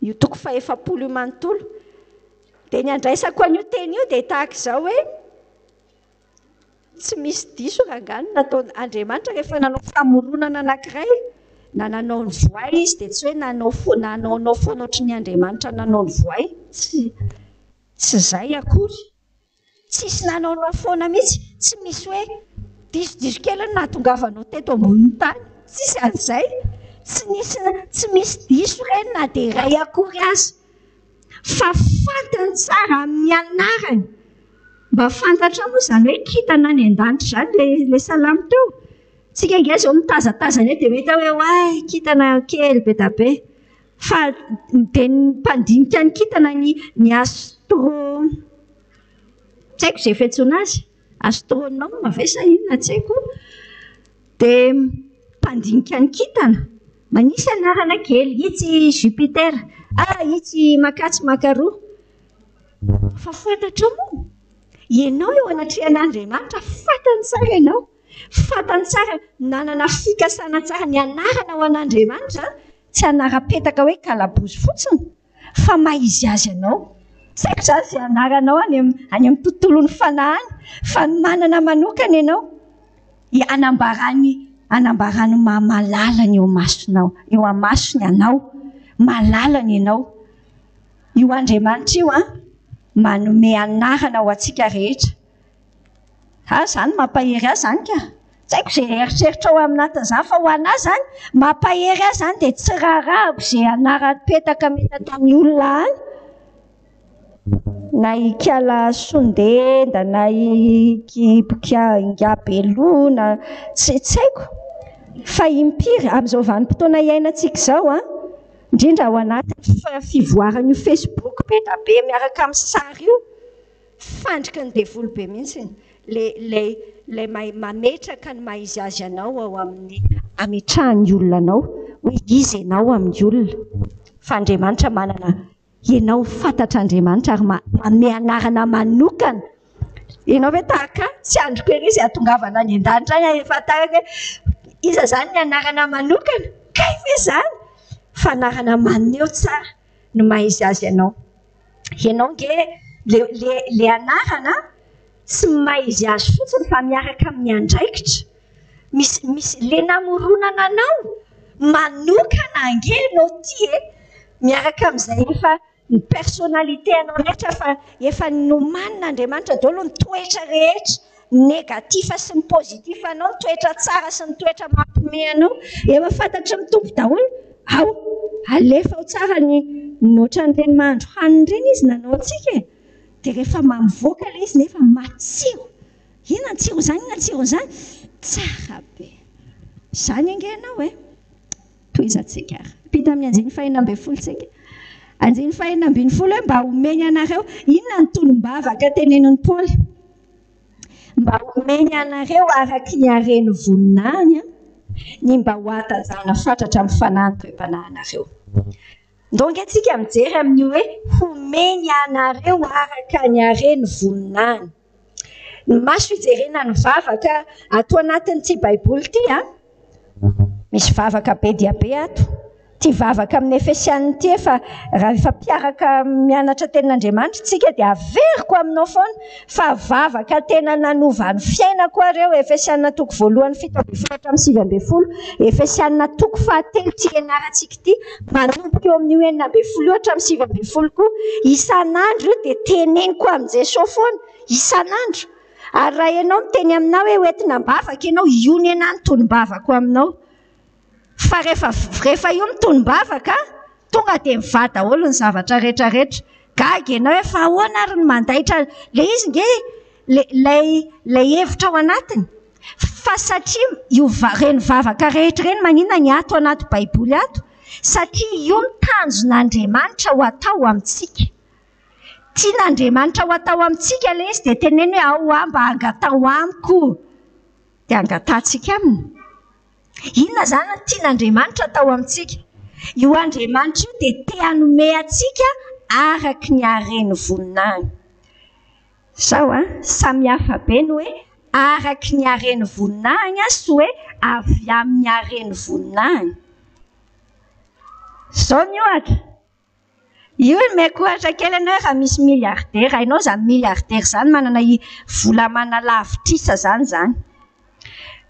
S1: io toko 70 io manontolo. Dia ny andraisako an'io teny io dia tahaka izao hoe tsy misy diso rangany nataon'Andriamanitra rehefa nanao famoronana anankiray. Na nanao ny voay izy dia tsy hoe nanao foana ohatran'ny Andriamanitra nanao ny voay. Tsy izay akory. Tsisy nanao foana mihitsy. Tsy misy hoe diso kely no nahatongavanao teto ambonin'ny tany. Tsisy an'izay. Tsy misy diso ireny na dia iray akory aza. Fa fantany tsara amin'ny anarany. Mba fantatra moa izany hoe kitana any an-danitra izany ilay salamo teo. Tsika nge izao mitazatazana dia mety hoe kitana kely be da be. fa dia mpandinika ny kintana ny astro tsy haiko izay fiantsoana azy astronome ve sa inona tsy haiko dia mpandinika ny kintana manisy anarana kely itsy Jupiter itsy makatsy makaroa fa fantatra moa ianao eo anatrehan'Andriamanitra fantany tsara ianao fantany tsara nanana fikasana tsara ny anarana ao an'Andriamanitra tsy anara-petaka hoe kalabozy fotsiny fa maizy azy ianao tsy haiko zany izay anaranao any amin'ny tontolon'ny fanahany fa manana manokana ianao anambarany mahalalany eo masonao eo amasony anao malalany ianao io Andriamanitra io manome anarana ho antsika rehetra zany mampahery azy zany ka tsy haiko izay eritreritra ao aminatin'izany fa ho anazy zany mampahery azy zany dia tsy raharahako izay anara-petaka mety atao amin'ny olona any na ikala sondenda na ingabelona tsy haiko fa impiry amin'izao vanim-potoana iainantsika izao indrindra ao anaty fivoaran'io Facebook be da be miaraka amin'ny sary io fandrika ny devolo be mihitsy lay mametraka ny maizy azy anao ao amin'ny ametrahany olona anao hoe izy ianao amin'ny olona fa Andriamanitra manana ianao fantatra Andriamanitra ary manome anarana manokana ianao hoe tahaka tsy androko ery izy atongavana any an-danitra any efa tahaka iza zany ny anarana manokana kay ve zany fa anarana maneho tsara no maizy azy ianao nge le anarana tsy maizy azy fotsiny fa miaraka amin'ny andraikitra misy le namoronana anao manokana ange no ty miaraka amin'izay efa ny personnalité anao rehetra fa efa nomanin'Andriamanitra daholo ny toetra rehetra negativa sy ny pozitiva anao ny toetra tsara sy ny toetra mampime anao efa fantatra mitombo daholo alefa ao tsara ny ohatran'ireny mahandro haniny ireny izy nanao antsika dia rehefa mamivoaka ilay izy nefa matsiro inona tsiro zany tsara be zany ange ianao toizantsika pita amin'ny anjiny fahinam-befolo tsika anjiny fahinam-befolo hoe mba omeny anareo inona ny tolombavaka teneniny Paoly mba omeny anareo araky ny hareny voninahiny ny mba ho atajana fatratra amin'ny fanahy ny toe-panahinareo donc antsika mijery amin'ny hoe homeny anareo araka ny hareny voninahiny ny maso ijerena ny vavaka ato anatin'ity baiboly ity misy vavaka be dia be ato ty vavaka amin'ny Efesianina ity efa raha efa mpiaraka mianatra tenin'Andriamanitra tsika dia averiko aminao foana fa vavaka tena nanova ny fiainako areo Efesianina 1:7-10 Efesianina 4:7 ianarantsika ity manomboka eo amin'ny 9:7 koa isan'andro dia teneniko amin'ny Jesosy foana isan'andro ary raha ianao miteny aminao hoe hoentina mbavaka ianao iony ana ny tolombavako aminao fa rehefa io mitonom-bavaka tonga dia mivady daholo ny zavatra rehetrarehetra gaga ianao hoe fa ahoana ary ny mandaitra le izy nge lay hevitra ao anatiny fa satria io reny vavaka rehetra reny maninona ny ato anaty baiboly ato satria io ny tanjon'Andriamanitra ho atao amintsika tian'Andriamanitra ho atao amintsika le izy dia teneny hoe ao mba angatao amiko dia angatantsika aminy inona zany ny tian'Andriamanitra atao amintsika io Andriamanitra io dia te hanome antsika araky ny hareny voninahiny sao samihafa be ny hoe araky ny hareny voninahiny sy hoe avy amin'ny hareny voninahiny zao ny ohatra io meko ohatra kely ianao raha misy miliardera hainao zany miliardera zany manana vola manalavitrisa zany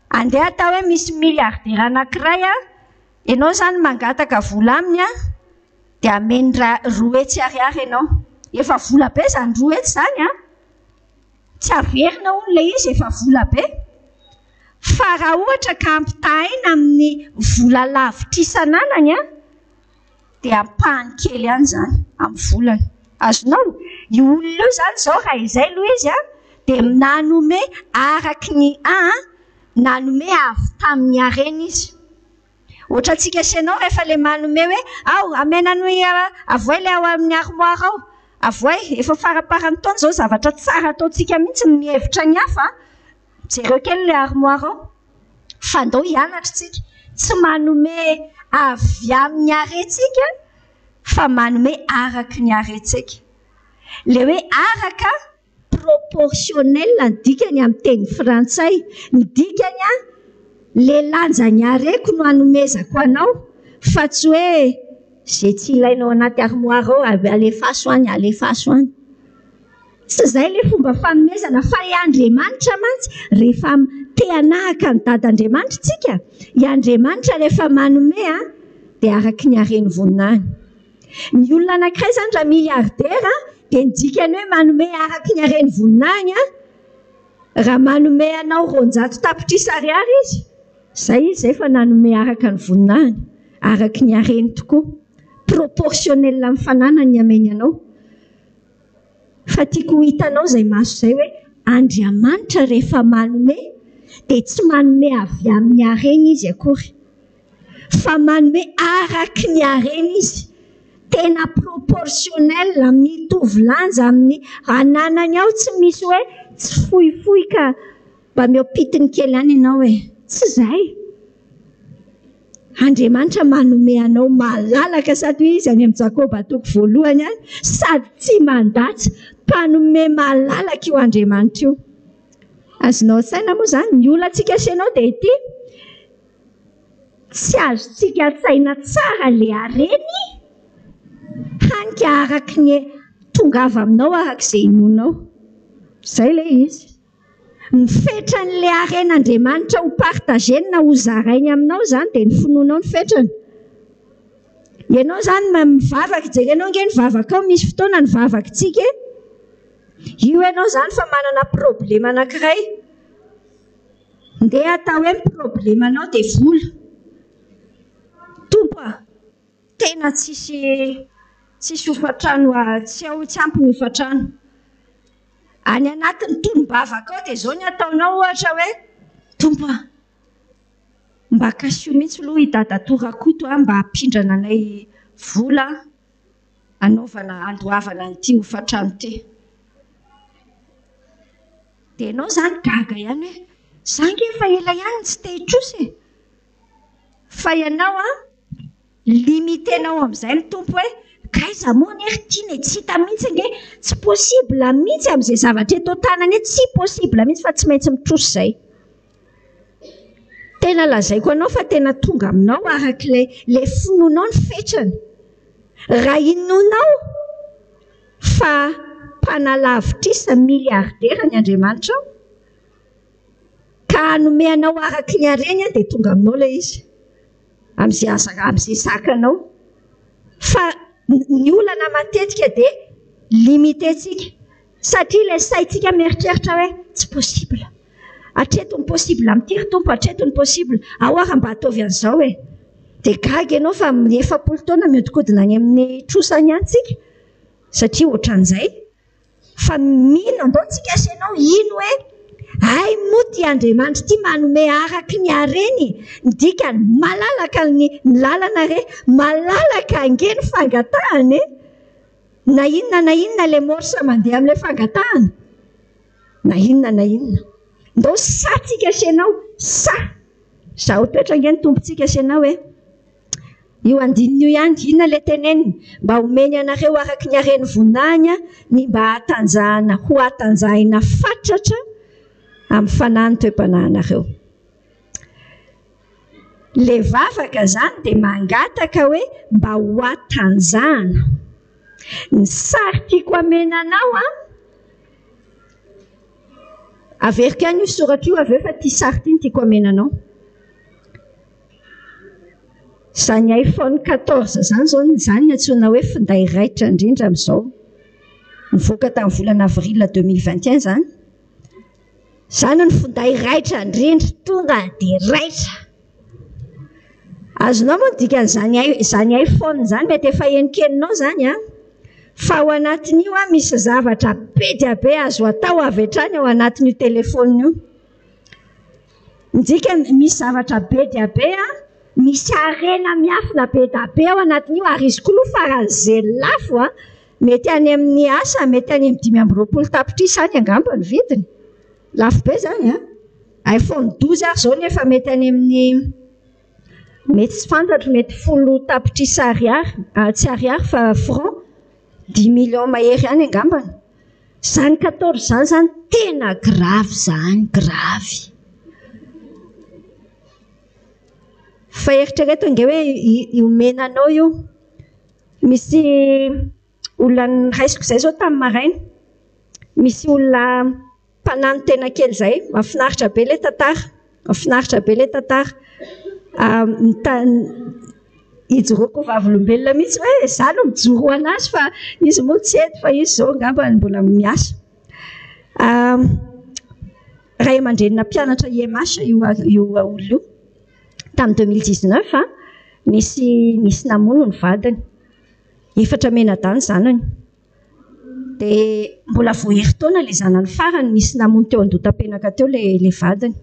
S1: andeha atao hoe misy miliardera anankiray ianao zany mangataka vola aminy dia ameny roa hetsy ariary ianao efa vola be zany roa hetsy zany tsy averina hono le izy efa vola be fa raha ohatra ka ampitahina amin'ny vola lavitrisa ananany dia ampahany kely ihany zany amin'ny volany azonao io olona io zany zao raha izay aloha izy dia nanome araky ny nanome avy tamin'ny hareny izy ohatra antsika sianao rehefa le manome hoe ao amenanoe avoay le ao amin'ny armoire ao avoay efa faraparany taona zao zavatra tsara ataontsika mihitsy mihevitra ny hafa jereo kely le armoire ao fa ndao hianatra tsika tsy manome avy amin'ny arentsika fa manome araky ny arentsika le hoe araka proportionnel ny dikany amin'ny teny frantsay ny dikany le lanjany areko no hanomezako anao fa tsy hoe zay tsy ilainao anaty armoire ao alefaso any alefaso any tsy zay le fomba fanomezana fa i Andriamanitra mantsy rehefa te hanahaka ny dad'Andriamanitra tsika i Andriamanitra rehefa manome dia araky ny hareny voninahiny ny olona anankiray zany raha miliardera dia ny dikany hoe manome araky ny hareny voninahiny raha manome anao 200 tapitrisa ariary izy zay fa nanome araka ny voninahiny araky ny hareny tokoa proportionnel amin'ny fananany ameny anao fa tiako hitanao zay maso zay hoe Andriamanitra rehefa manome dia tsy manome avy amin'ny hareny izy akory fa manome araky ny hareny izy tena proportionnel mitovy lanja amin'ny ananany ao tsy misy hoe tsy fohifohy ka mba miopitiny kely any ianao hoe tsy zay Andriamanitra manome anao malalaka sady izy any amin'ny Jakoba toko voalohany any sady tsy mandatsy mpanome malalaka io Andriamanitra io azonao saina moa zany ny olantsika sianao dia ity tsy azontsika saina tsara le hareny hanika araky ny tongava aminao araky izay inonao zay le izy mifetrany le haren'Andriamanitra ho partagena ho zarainy aminao zany dia ny finoanao ny fetrany ianao zany mivavaka jerenao nge ny vavaka ao misy fotoana ny vavakantsika io ianao zany fa manana problema anankiray ndeha atao hoe problema anao dia vola tompo tena tsisy hofatrano tsy ampy ny hofatrano any anatin'ny tonom-bavaka ao dia zao ny ataonao ohatra hoe tompo mba kasio mihitsy aloha hidadatorakoto mba hampindrana anay vola anaovana andohavana n'ity hofatrano ty dia ianao zany gaga ihany hoe zange fa ela ihany tsy te hitrosy fa ianao limitenao amin'izay ny tompo hoe kaiza moa ny eritiny tsy hita mihitsy nge tsy possible mihitsy amin'izay zavatra eto tanany hoe tsy possible mihitsy fa tsy maintsy mitrosy zay tena lazaiko anao fa tena tonga aminao araky le finoanao ny fetrany raha inonao fa mpanalavitra miliardera ny Andriamanitra ao ka hanome anao araky ny hareny dia tonga aminao ilay izy amin'izay sakanao fa ny olana matetika dia limitentsika satria ilay saintsika mieritreritra hoe tsy possible hatreto ny possible amin'ity tompo hatreto ny possible ahoara mba ataovy an'izao hoe dia gaga ianao fa 70 taona miodikodina any amin'ny trosany any tsika satria ohatran'izay fa mino andao tsika sianao ino hoe ay moty Andriamanitra ity manome araky ny hareny ny dikany malalaka ny lalana re malalaka ange ny fangatahany na inona le morsa mandeha amin'ilay fangatahana na inona ndao satsika sianao za ho toetra nge ny tompontsika sianao hoe io andinina io ihany inona le teneniny mba homeny anareo araky ny hareny voninahiny ny mba hatanjahana ho hatanjahina fatratra amin'ny fanahy ny toe-panahinareo le vavaka zany dia mangataka hoe mba ho hatanjahana ny sary tiako amenanao averiko ihany io soratra io aveo fa ty sary ty ny tiako amenanao zany iPhone 14 zany ny antsoina hoe finday raitra indrindra amin'izao nivoaka tamin'ny volana avril 2021 zany ny finday raitra indrindra tonga dia raitra azonao moa dikan'izany iPhone zany mety efa enikeninao zany fa ao anatin'io misy zavatra be dia be azo atao avy hatrany ao anatin'io telefona io ndika misy zavatra be dia be misy arena miafina be da be ao anatin'io ary izy koa aloha faran'izay lafo a mety any amin'ny asa mety any amin'ny 520 tapitrisa any angamba ny vidiny lafo be zany a iPhone 12 ary zao nefa mety any amin'ny mety tsy fantatro mety 10 tapitrisa ariary tsy ariary fa franc 10 millions mahery any angambany zany 14 zany tena grave zany grave fa eritrereto nge hoe iomenanao io misy olona raisiko zay zao tamin'ny maraina misy olona mpanano tena kely zay mahafinaritra be le tantara ijoroako vavolombelona mihitsy hoe za no mijoro anazy fa izy moa tsy eto fa izy zao ngamba mbola miasa ray aman-drenina mpianatra IMH io olo io tamin'ny 2019 nisy namono ny vadiny 4 menadany zanany dia mbola voahery taona le zanany farany nisy namono teo an-dota-penaka teo le vadiny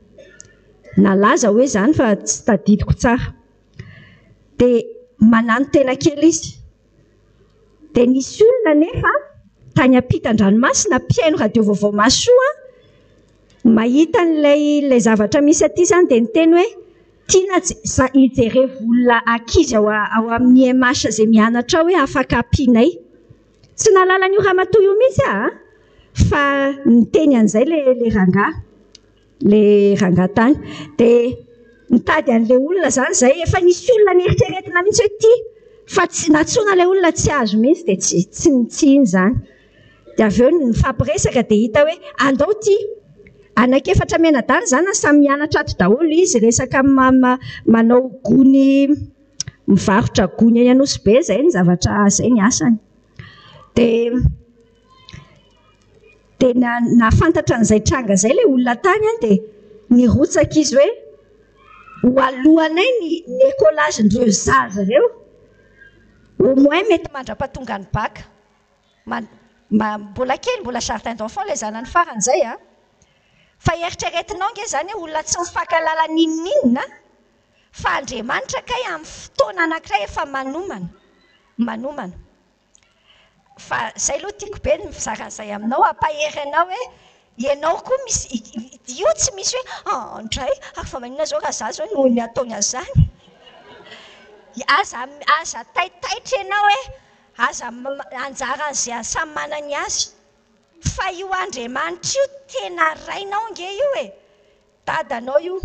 S1: nalaza hoe zany fa tsy tadidiko tsara dia manano tena kely izy dia nisy olona nefa tany ampitan-dranomasina mpiaino radio vaovao masoa mahita n'ilay zavatra misy aty zany dia niteny hoe tiana hijerevolona ankizy ao amin'ny IMH zay mianatra hoe afaka ampianay tsy nalalany io ramatoa io mihitsy fa niteny an'izay le rangahy tany dia nitady an'ilay olona zany zay efa nisy olona nieritreretina mihitsy hoe ty fa tsy natsona ilay olona tsy azo mihitsy dia tsy iny zany dia avy eo nifampiresaka dia hita hoe andao ty anankefatra menadany zany samy mianatra ato daholo izy resaka manao gony mivarotra gony any Anosy Be zay ny zavatra zay ny asany dia nafantatra an'izay tranga zay le olona tany dia nirotsaka izy hoe ho alohanay ny écolagen'ireo zaza ireo au moins mety mandra-pahatonga ny baka mbola kely mbola jardin d'enfant le zanany farany zay fa eritreretinao nge zany hoe olona tsy mifankalala ninninina fa Andriamanitra kay amin'ny fotoana anankiray efa manomana fa zay aloha tiako be ny mizaran'izay aminao ampahery anao hoe ianao koa misy io tsy misy hoe ndray fa maninona zao raha za zao no ny ataony azany aza taitaitra ianao hoe aza anjaran'izay samy manany azy fa io Andriamanitra io tena rainao nge io dadanao io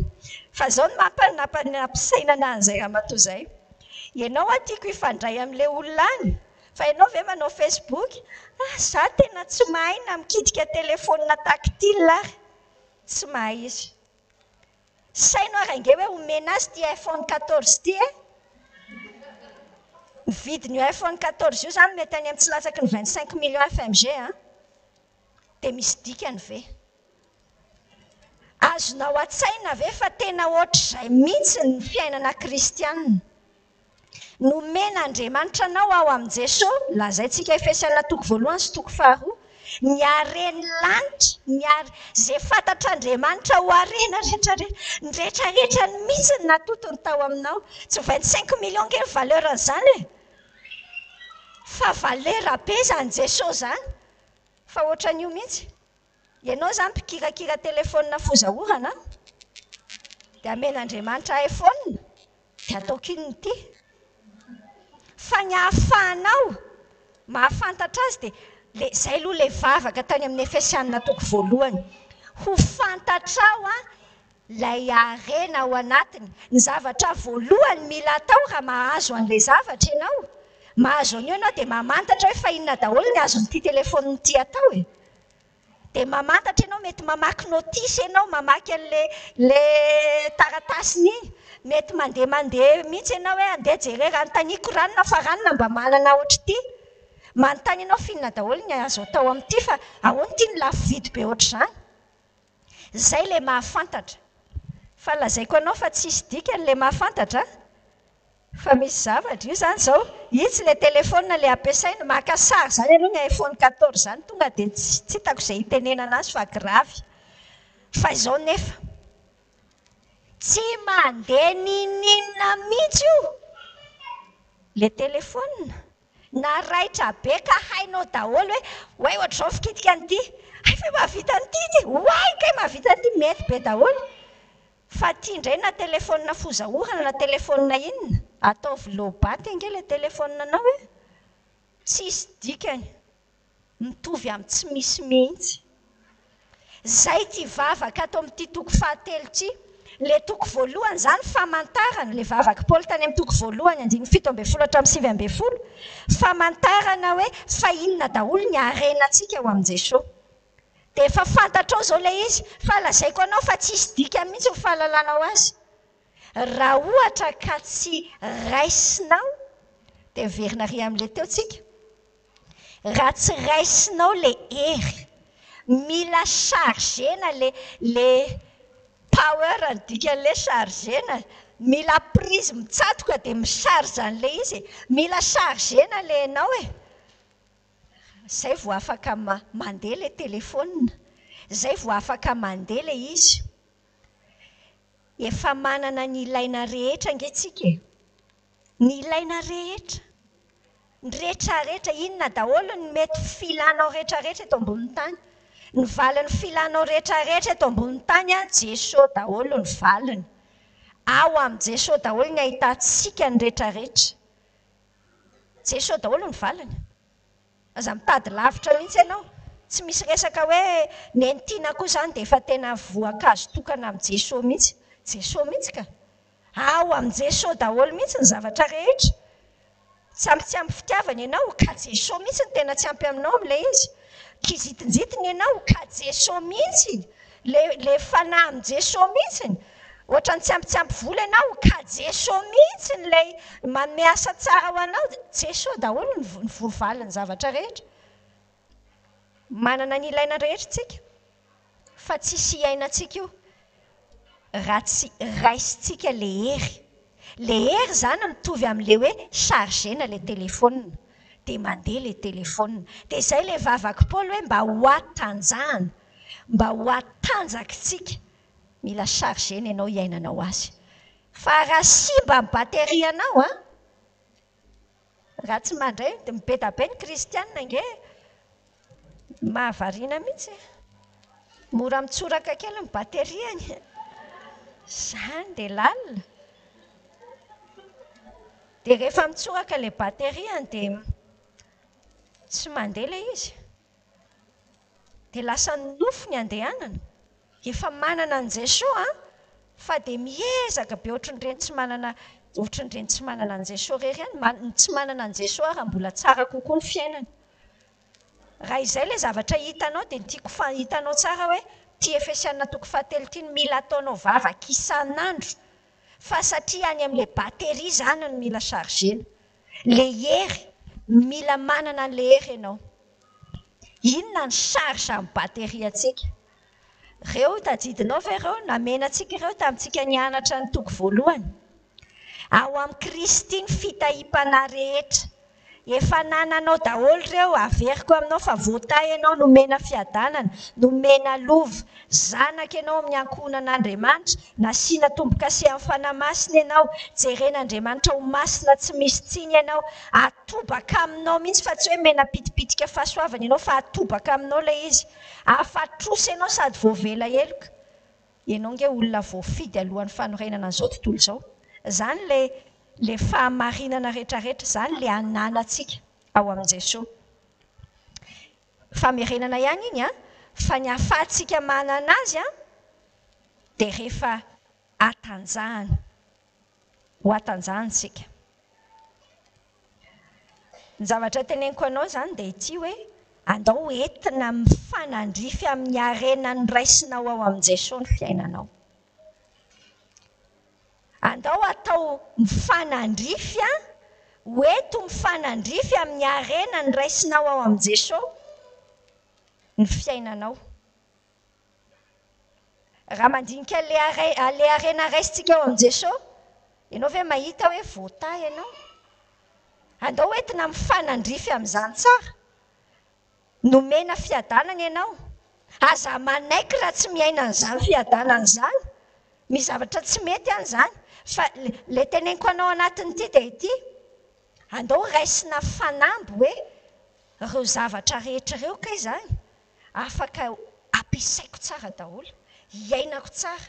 S1: fa zao ny nampisaina an'izay ramatoa zay ianao tiako ifandray amin'ilay olona any fa ianao ve manao Facebook za tena tsy mahay na mikidika telefônina tactile ary tsy mahay izy sainao rainge hoe omena azy ty iPhone 14 ty ny vidiny io iPhone 14 io zany mety any amin'ny tsy latsaky ny 25 millions FMG dia misy dikany ve azonao an-tsaina ve fa tena ohatr'izay mihitsy ny fiainana kristianina nomena Andriamanitra anao ao amin'ny Jesosy lazaintsika Efesiana 1:2 ny hareny lanitra zay fantatr'Andriamanitra ho harena rehetrarehetra ny rehetrarehetra ny mihitsy ny natotony tao aminao tsy 25 millions nge ny valeran'izany fa valera be zany Jesosy zany fa ohatran'io mihitsy ianao zany mpikirakira telefônina fozahorana dia amen'Andriamanitra iPhone dia ataoko inony ty fa ny hahafahanao mahafantatra azy dia zay aloha le vavaka tany amin'ny Efesiana 1:1 ho fantatrao lay harena ao anatiny ny zavatra voalohany mila atao raha mahazo an'ilay zavatra ianao mahazo an'io ianao dia mamantatra hoe fa inona daholo ny azon'ity telefôniny ty atao dia mamantatra ianao mety mamaky notisy ianao mamaky an'le taratasiny mety mandeha mihitsy ianao hoe andeha jerena ranontaniako ranona fa ranona mba manana ohatry ty manontany ianao finona daholo ny azo atao amin'ity fa ahoana ty ny lafo vidy be ohatr'izany zay le mahafantatra fa lazaiko anao fa tsisy dikany le mahafantatra fa misy zavatra io zany zao itsy le telefônina le ampiasaina maka sary zany aloha ny iPhone 14 zany tonga dia tsy hitako izay hitenenana azy fa gravy fa izao nefa tsy mandeha ninina mihitsy io le telefona na raitra be ka hainao daholo hoe ohatr'izao fikitika an'ity ay fa mahavita an'ity ty oay kay mahavita an'ity mety be daholo fa tia indray na telefona fozahorana na telefona inona ataovy lobaty ange le telefona anao hoe tsisy dikany mitovy amin'ny tsy misy mihitsy zay ty vavaka ato amin'ity toko fahatelo ty le toko voalohany zany famantarana le vavaky Paoly tany amin'ny toko voalohany 7:7-9 famantarana hoe fa inona daholo ny harenantsika eo amin'ny Jesosy dia efa fantatrao zao le izy fa lazaiko anao fa tsisy dika mihitsy ho fahalalanao azy raha ohatra ka tsy raisinao dia verina ry amin'le teotsika raha tsy raisinao le hery mila chargena le power ny dikan'le chargena mila prise mitsatoka dia micharge an'le izy mila chargena le anao zay vao afaka mandeha le telefona zay vao afaka mandeha le izy efa manana ny ilaina rehetra angentsika ny ilaina rehetra ny rehetrarehetra inona daholo ny mety filanao rehetrarehetra eto ambonin'ny tany ny valiny filanao rehetrarehetra eto ambonin'ny tany Jesosy daholo ny valiny ao amin'ny Jesosy daholo ny ahitantsika ny rehetrarehetra Jesosy daholo ny valiny aza mitady lavitra mihitsy ianao tsy misy resaka hoe nenitiana koa zany dia efa tena voankazo tokana amin'ny Jesosy mihitsy ka ao amin'ny Jesosy daholo mihitsy ny zavatra rehetra tsy ampy fitiavana ianao ka Jesosy mihitsy ny tena tsy ampy aminao amin'ilay izy kizitinjitiny ianao ka Jesosy mihitsy le fanahy amin'ny Jesosy mihitsy ohatra ny tsy ampy vola ianao ka Jesosy mihitsy lay manome asa tsara ho anao Jesosy daholo ny voavaliny zavatra rehetra manana ny ilaina rehetra tsika fa tsisy iainantsika io raha tsy raisitsika le hery zany mitovy amin'le hoe chargena le telefona dia mandeha le telefona dia izay le vavaky Paoly hoe mba ho atanjahana mba ho atanjakitsika mila chargena ianao iainanao azy fa raha simba ny baterianao raha tsy mandray dia mibedabe ny kristianina nge mahavariana mihitsy mora mitsoraka kely ny bateriany zany dia lalina dia rehefa mitsoraka le bateriany dia tsy mandeha le izy dia lasa nofo ny andehanana efa manana ny Jesosy fa dia miezaka be ohatran'ireny tsy manana ny Jesosy rery ihany tsy manana ny Jesosy raha mbola tsara kokoa ny fiainana raha izay le zavatra hitanao dia tiako hitanao tsara hoe ty Efesiana toko fahatelo ty mila ataonao vavaka isan'andro fa satria any amin'le bateria zany no mila chargena le hery mila manana an'le hery ianao inona ny charge amin'ny bateria antsika reo tadidinao ve reo namenatsika ireo tamintsika nianatra ny toko voalohany ao amin'ny Kristy ny fitahipana rehetra efa nananao daholo reo averiko aminao fa voatay ianao nomena fiadanana nomena lova zanaka ianao amin'ny ankohonan'Andriamanitra nasiana tombo-kase amin'ny fanahy masina ianao jeren'Andriamanitra ho masina tsy misy tsiny ianao atobaka aminao mihitsy fa tsy hoe mena pitipitika fahasoavana ianao fa atobaka aminao ilay izy afatrosa ianao sady voavela eloka ianao nge olona voafidy alohan'ny fanorenana an'izao tontolo izao zany le fahamarinana rehetrarehetra zany le ananantsika ao amin'ny Jesosy famerenana ihany iny fa ny ahafahantsika manana azy dia rehefa atanjahana ho atanjahantsika ny zavatra teneniko anao zany dia ity hoe andao entina mifanandrify amin'ny harenany raisinao ao amin'ny Jesosy ny fiainanao andao atao mifanandrify hoeto mifanandrify amin'ny harena ny raisinao ao amin'ny Jesosy ny fiainanao raha mandinika le harena raisitsika ao amin'ny Jesosy ianao ve mahita hoe voatay ianao andao hoentina mifanandrify amin'izany tsara nomena fiadanana ianao aza manaiky raha tsy miaina an'izany fiadanana izany misy zavatra tsy mety an'izany fa le teneniko anao anatin'ity dia ity andao raisina fanamby hoe ireo zavatra rehetra ireo kay izany afaka ampiasaiko tsara daholo iainako tsara.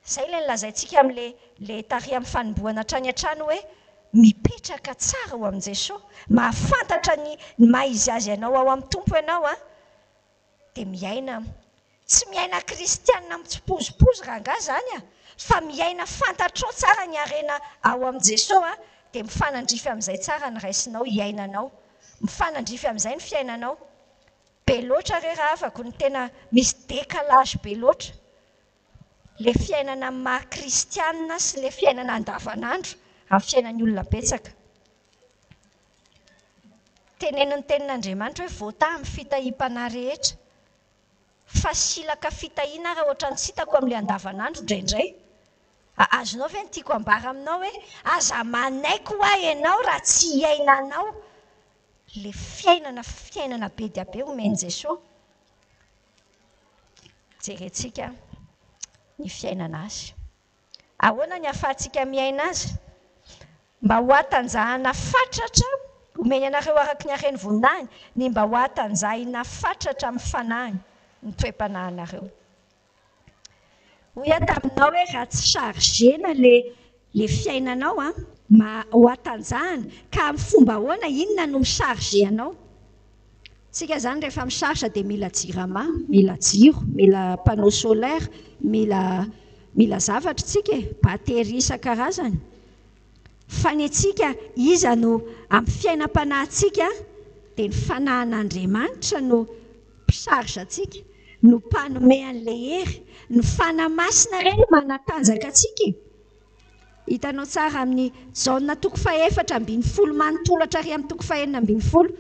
S1: Izay ilay nilazaintsika amin'le tary amin'ny fanombohana hatrany an-trano hoe mipetraka tsara ho amin'i Jesosy, mahafantatra ny maha-izy azy ianao ao amin'ny tompo ianao dia miaina, tsy miaina kristianina mitsipozipozy rangahy izany fa miaina fantatrao tsara ny harena ao amin'i Jesosy dia mifanandrify amin'izay tsara ny raisinao iainanao, mifanandrify amin'izay ny fiainanao. Be loatra re raha afaka ny tena misy décalage be loatra le fiainana maha-kristianina sy le fiainana andavanandro amin'ny fiainan'ny olona betsaka. Tenenin'ny tenin'Andriamanitra hoe voataha amin'ny fitahim-panahy rehetra fa silaka fitahiana raha ohatran'ny tsy hitako amin'ilay andavanandro indraindray. Azonao ve ny tiako ambara aminao hoe aza manaiko ahy ianao raha tsy iainanao le fiainana be dia be omeny Jesosy. Jerentsika ny fiainana azy. Ahoana ny ahafahantsika miaina azy? Mba ho atanjahana fatratra, omeny anareo araka ny hareny voninahiny, ny mba ho atanjahina fatratra amin'ny fanahiny ny toe-panahinareo. Hoy taminao hoe raha tsy chargena le fiainanao ho atanjahana ka amin'ny fomba ahoana inona no micharge anao? Tsika izany rehefa micharge dia mila jirama, mila jiro, mila panneau solaire, mila zavatra tsika batery isan-karazany. Fa ny antsika iza no amin'ny fiainam-panahintsika dia ny fanahin'Andriamanitra no micharge antsika, no mpanome an'ilay hery, ny fanahy masina ireny manatanjaka antsika. Hitanao tsara amin'ny jaona 4:12 manontolatra ary amin'ny 4:10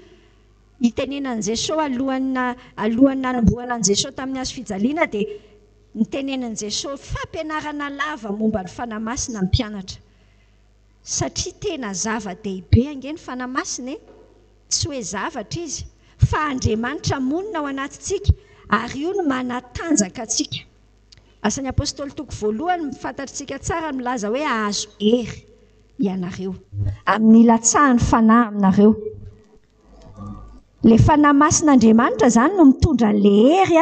S1: itenenan'i Jesosy alohan'ny nanombohana an'i Jesosy tamin'ny hazo fijaliana dia nitenenan'i Jesosy fampianarana lava momba ny fanahy masina ny mpianatra. Satria tena zava-dehibe ange ny fanahy masina, tsy hoe zavatra izy fa Andriamanitra monina ao anatintsika ary io no manatanjaka antsika. Asan'ny Apôstôly 2 mifantatritsika tsara milaza hoe ahazo hery ianareo amin'ny latsahan'ny fanahy aminareo. Le fanahy masin'Andriamanitra izany no mitondra le hery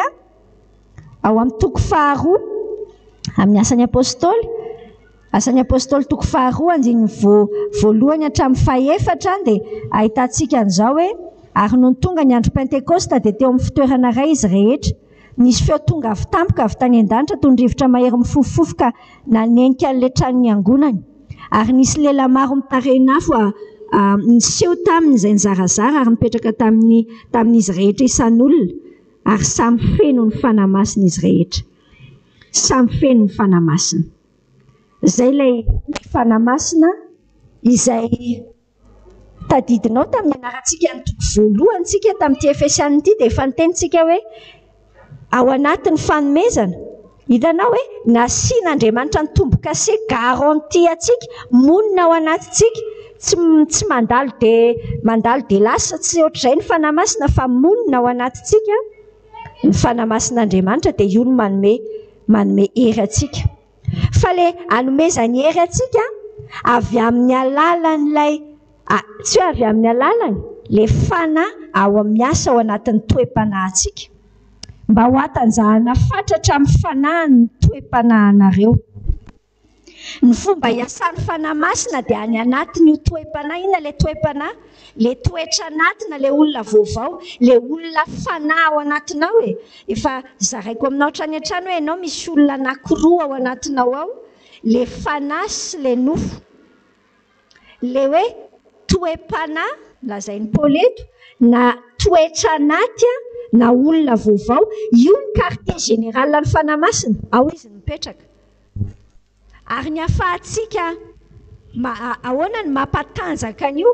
S1: ao amin'ny 2 amin'ny asan'ny Apôstôly. Asan'ny Apôstôly 2:2 voalohany hatramin'ny 4 dia ahitantsika an'izao hoe ary no tonga ny andro Pentekosta dia teo amin'ny fitoerana iray izy rehetra. Nisy feo tonga avy tampoka avy tany an-danitra toy ny rivotra mahery mifofofofoka nanenika an'ilay trano niangonany. Ary nisy lehilahy maro mitarehina afo niseho tamin'izay nizarazara ary mipetraka tamin'izy rehetra isan'olona ary samy feno ny fanahy masina izy rehetra. Samy feno ny fanahy masina. Izay ilay fanahy masina izay tadidinao tamin'ny anarantsika ny voalohantsika tamin'ity Efesiana ity dia efa nitenitsika hoe ao anatin'ny fanomezana. Hitanao hoe nasian'Andriamanitra ny tombo-kase garanti antsika, monina ao anatintsika, tsy mandalo dia lasa tsy ohatr'izay ny fanahy masina fa monina ao anatintsika ny fanahy masin'Andriamanitra dia io no manome hery antsika. Fa le anomezany hery antsika avy amin'ny alalan'ilay tsy hoe avy amin'ny alalany le fanahy ao miasa ao anatin'ny toe-panahintsika mba ho atanjahana fatratra amin'ny fanahy ny toe-panahinareo. Ny fomba iasan'ny fanahy masina dia any anatin'io toe-panahy. Inona le toe-panahy? Le toetra anatina, le olona vaovao, le olona fanahy ao anatinao efa zaraiko aminao hatrany an-trano hoe ianao misy olona anankiroa ao anatinao ao, le fanahy sy le nofo. Le hoe toe-panahy lazain'ny Paoly eto na toetra anaty na olona vaovao, io ny quartier général ny fanahy masina, ao izy mipetraka. Ary ny ahafahantsika ahoana ny mampatanjaka an'io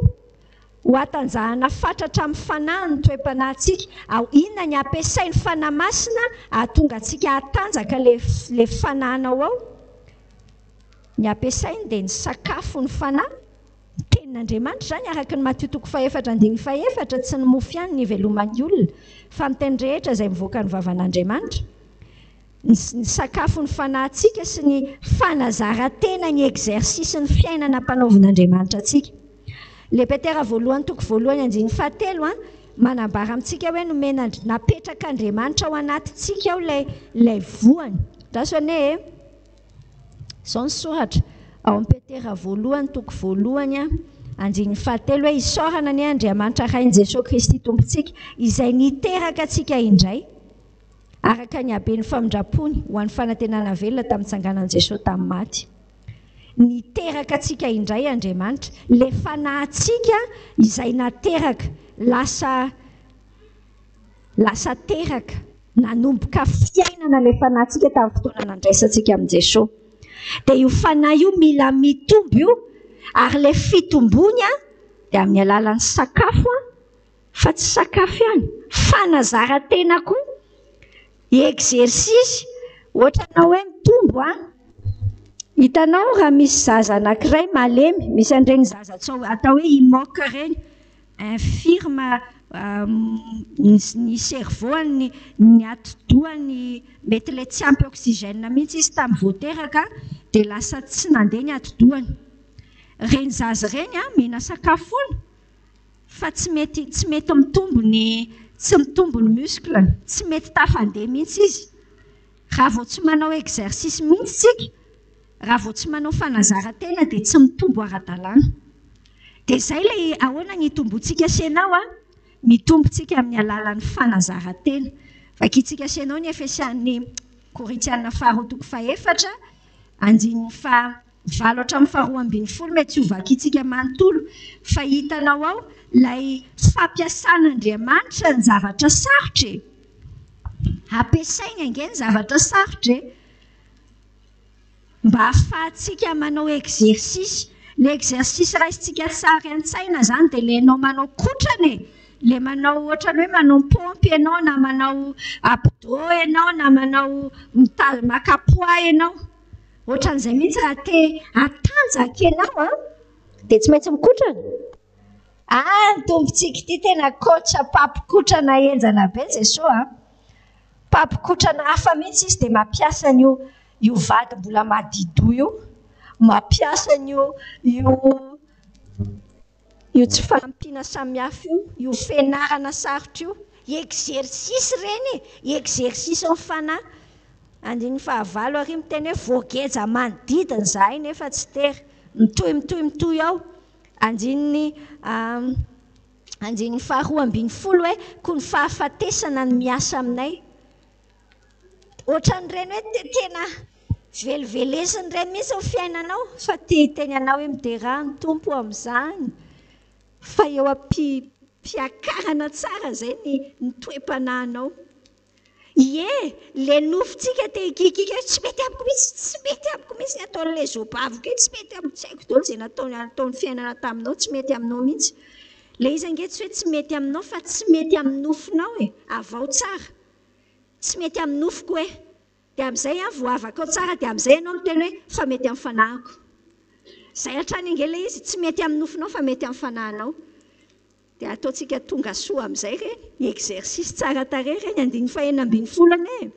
S1: ho atanjahana fatratra amin'ny fanahy ny toe-panahintsika. Inona ny ampiasain'ny fanahy masina ahatonga antsika hatanjaka le fanahinao ao? Ny ampiasainy dia ny sakafo ny fanahy. Tenin'Andriamanitra izany araka ny Matthieu 4:14 tsy ny mofo ihany ny iveloman'ny olona fa amin'ny teny rehetra izay mivoaka ny vavan'Andriamanitra. ny sakafo ny fanahintsika sy ny fanazarantena ny exercice ny fiainana mpanaovin'Andriamanitra atsika. Le Petera voalohany toko voalohany andiny fahatelo manambara amintsika hoe nomena napetraka Andriamanitra ao anatintsika ao lay voany. Tasone zao ny soratra ao amin'ny Petera voalohany toko voalohany andiny fahatelo hoe isaorana ny Andriamanitra rainy Jesosy Kristy tompontsika izay niteraka atsika indray araka ny haben'ny famindrapony ho an'ny fanantenana velona tamin'ny tsanganan'i Jesosy tamin'ny maty. Niteraka atsika indray Andriamanitra, le fanahintsika izay nateraka lasa teraka, nanomboka fiainana le fanahintsika tamin'ny fotoana nandraisantsika amin'ny Jesosy. Dia io fanahy io mila mitombo io, ary le fitombony dia amin'ny alalan'ny sakafo fa tsy sakafo ihany, fanazarantena koa. Exercice ohatranao hoe mitombo hitanao raha misy zaza anankiray malemy, misy an'ireny zaza atao hoe imoka ireny, infirme ny cerveau ny atidohany mety le tsy ampy oxygène mihitsy izy tamin'ny voateraka dia lasa tsy nandeha ny atidohany. Reny zaza ireny mihina sakafo foana fa tsy mety mitombo ny muscle, tsy mety tafandeha mihitsy izy raha vao tsy manao exercice mihitsy tsika, raha vao tsy manao fanazarantena dia tsy mitombo ara-dalàna. Dia izay ilay ahoana ny itombontsika senao mitombontsika amin'ny alalan'ny fanazarantena. Vakintsika senao ny Efesian'ny Korintiana faharoa toko fahaefatra andiny fahavalo hatramin'ny faharoa ambin'ny folo mety ho vakintsika manontolo fa hitanao ao lay fampiasan'Andriamanitra ny zavatra sarotra ampiasaina ange ny zavatra sarotra mba ahafahantsika manao exercice. Le exercice raisintsika sary an-tsaina zany dia le anao manao kotrana le manao ohatrany hoe manao pompy ianao na manao abdo ianao na manao makapoa ianao, ohatran'izay mihitsy raha te hatanjaka ianao dia tsy maintsy mikotrana. Ny tombontsika ity tena kotra pampikotrana enjana be Jesosy pampikotrana hafa mihitsy izy dia mampiasa io vady mbola madido io, mampiasa io tsy fahampiana samihafa io fianarana sarotra io, exercice ireny exercice ny fanahy. Andiny fahavalo ary miteny hoe voageja manodidina izahay nefa tsy tery, mitohy ao. Andiny faharoa ambin'ny folo hoe koa ny fahafatesana ny miasa aminay. Ohatran'ireny hoe tena velivelesiny ireny mihitsy ny fiainanao fa teny anao hoe midera ny tompo amin'izany fa eo am-piakarana tsara izay ny toe-panahinao. Le nofontsika te hikikika tsy mety amiko mihitsy ny ataon'ilay zobavika tsy mety amiko, tsy haiko daholo izay nataony fiainana taminao tsy mety aminao mihitsy. Le izy ange tsy hoe tsy mety aminao fa tsy mety amin'ny nofinao avao tsara, tsy mety amin'ny nofoko dia amin'izay vao avaka ao tsara dia amin'izay ianao miteny hoe fa mety amin'ny fanahiko. Izay hatrany ange le izy tsy mety amin'ny nofinao fa mety amin'ny fanahinao. Dia ataontsika tonga soa amin'izay ireny exercice tsara tarehy ireny. Andiny fahaenina ambin'ny folony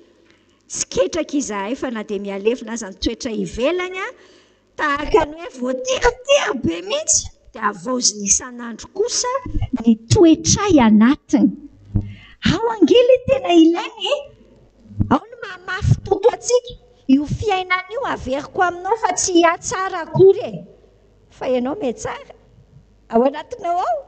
S1: tsy ketraka izahay fa na dia mialevina aza ny toetra ivelany tahaka ny hoe voatery be mihitsy dia avaoziny isan'andro kosa ny toetray anatiny. Ao ange le tena ilainy ao no mamafy toto atsika io fiainana io averiko aminao fa tsy hiatsara akory fa ianao metsara ao anatinao ao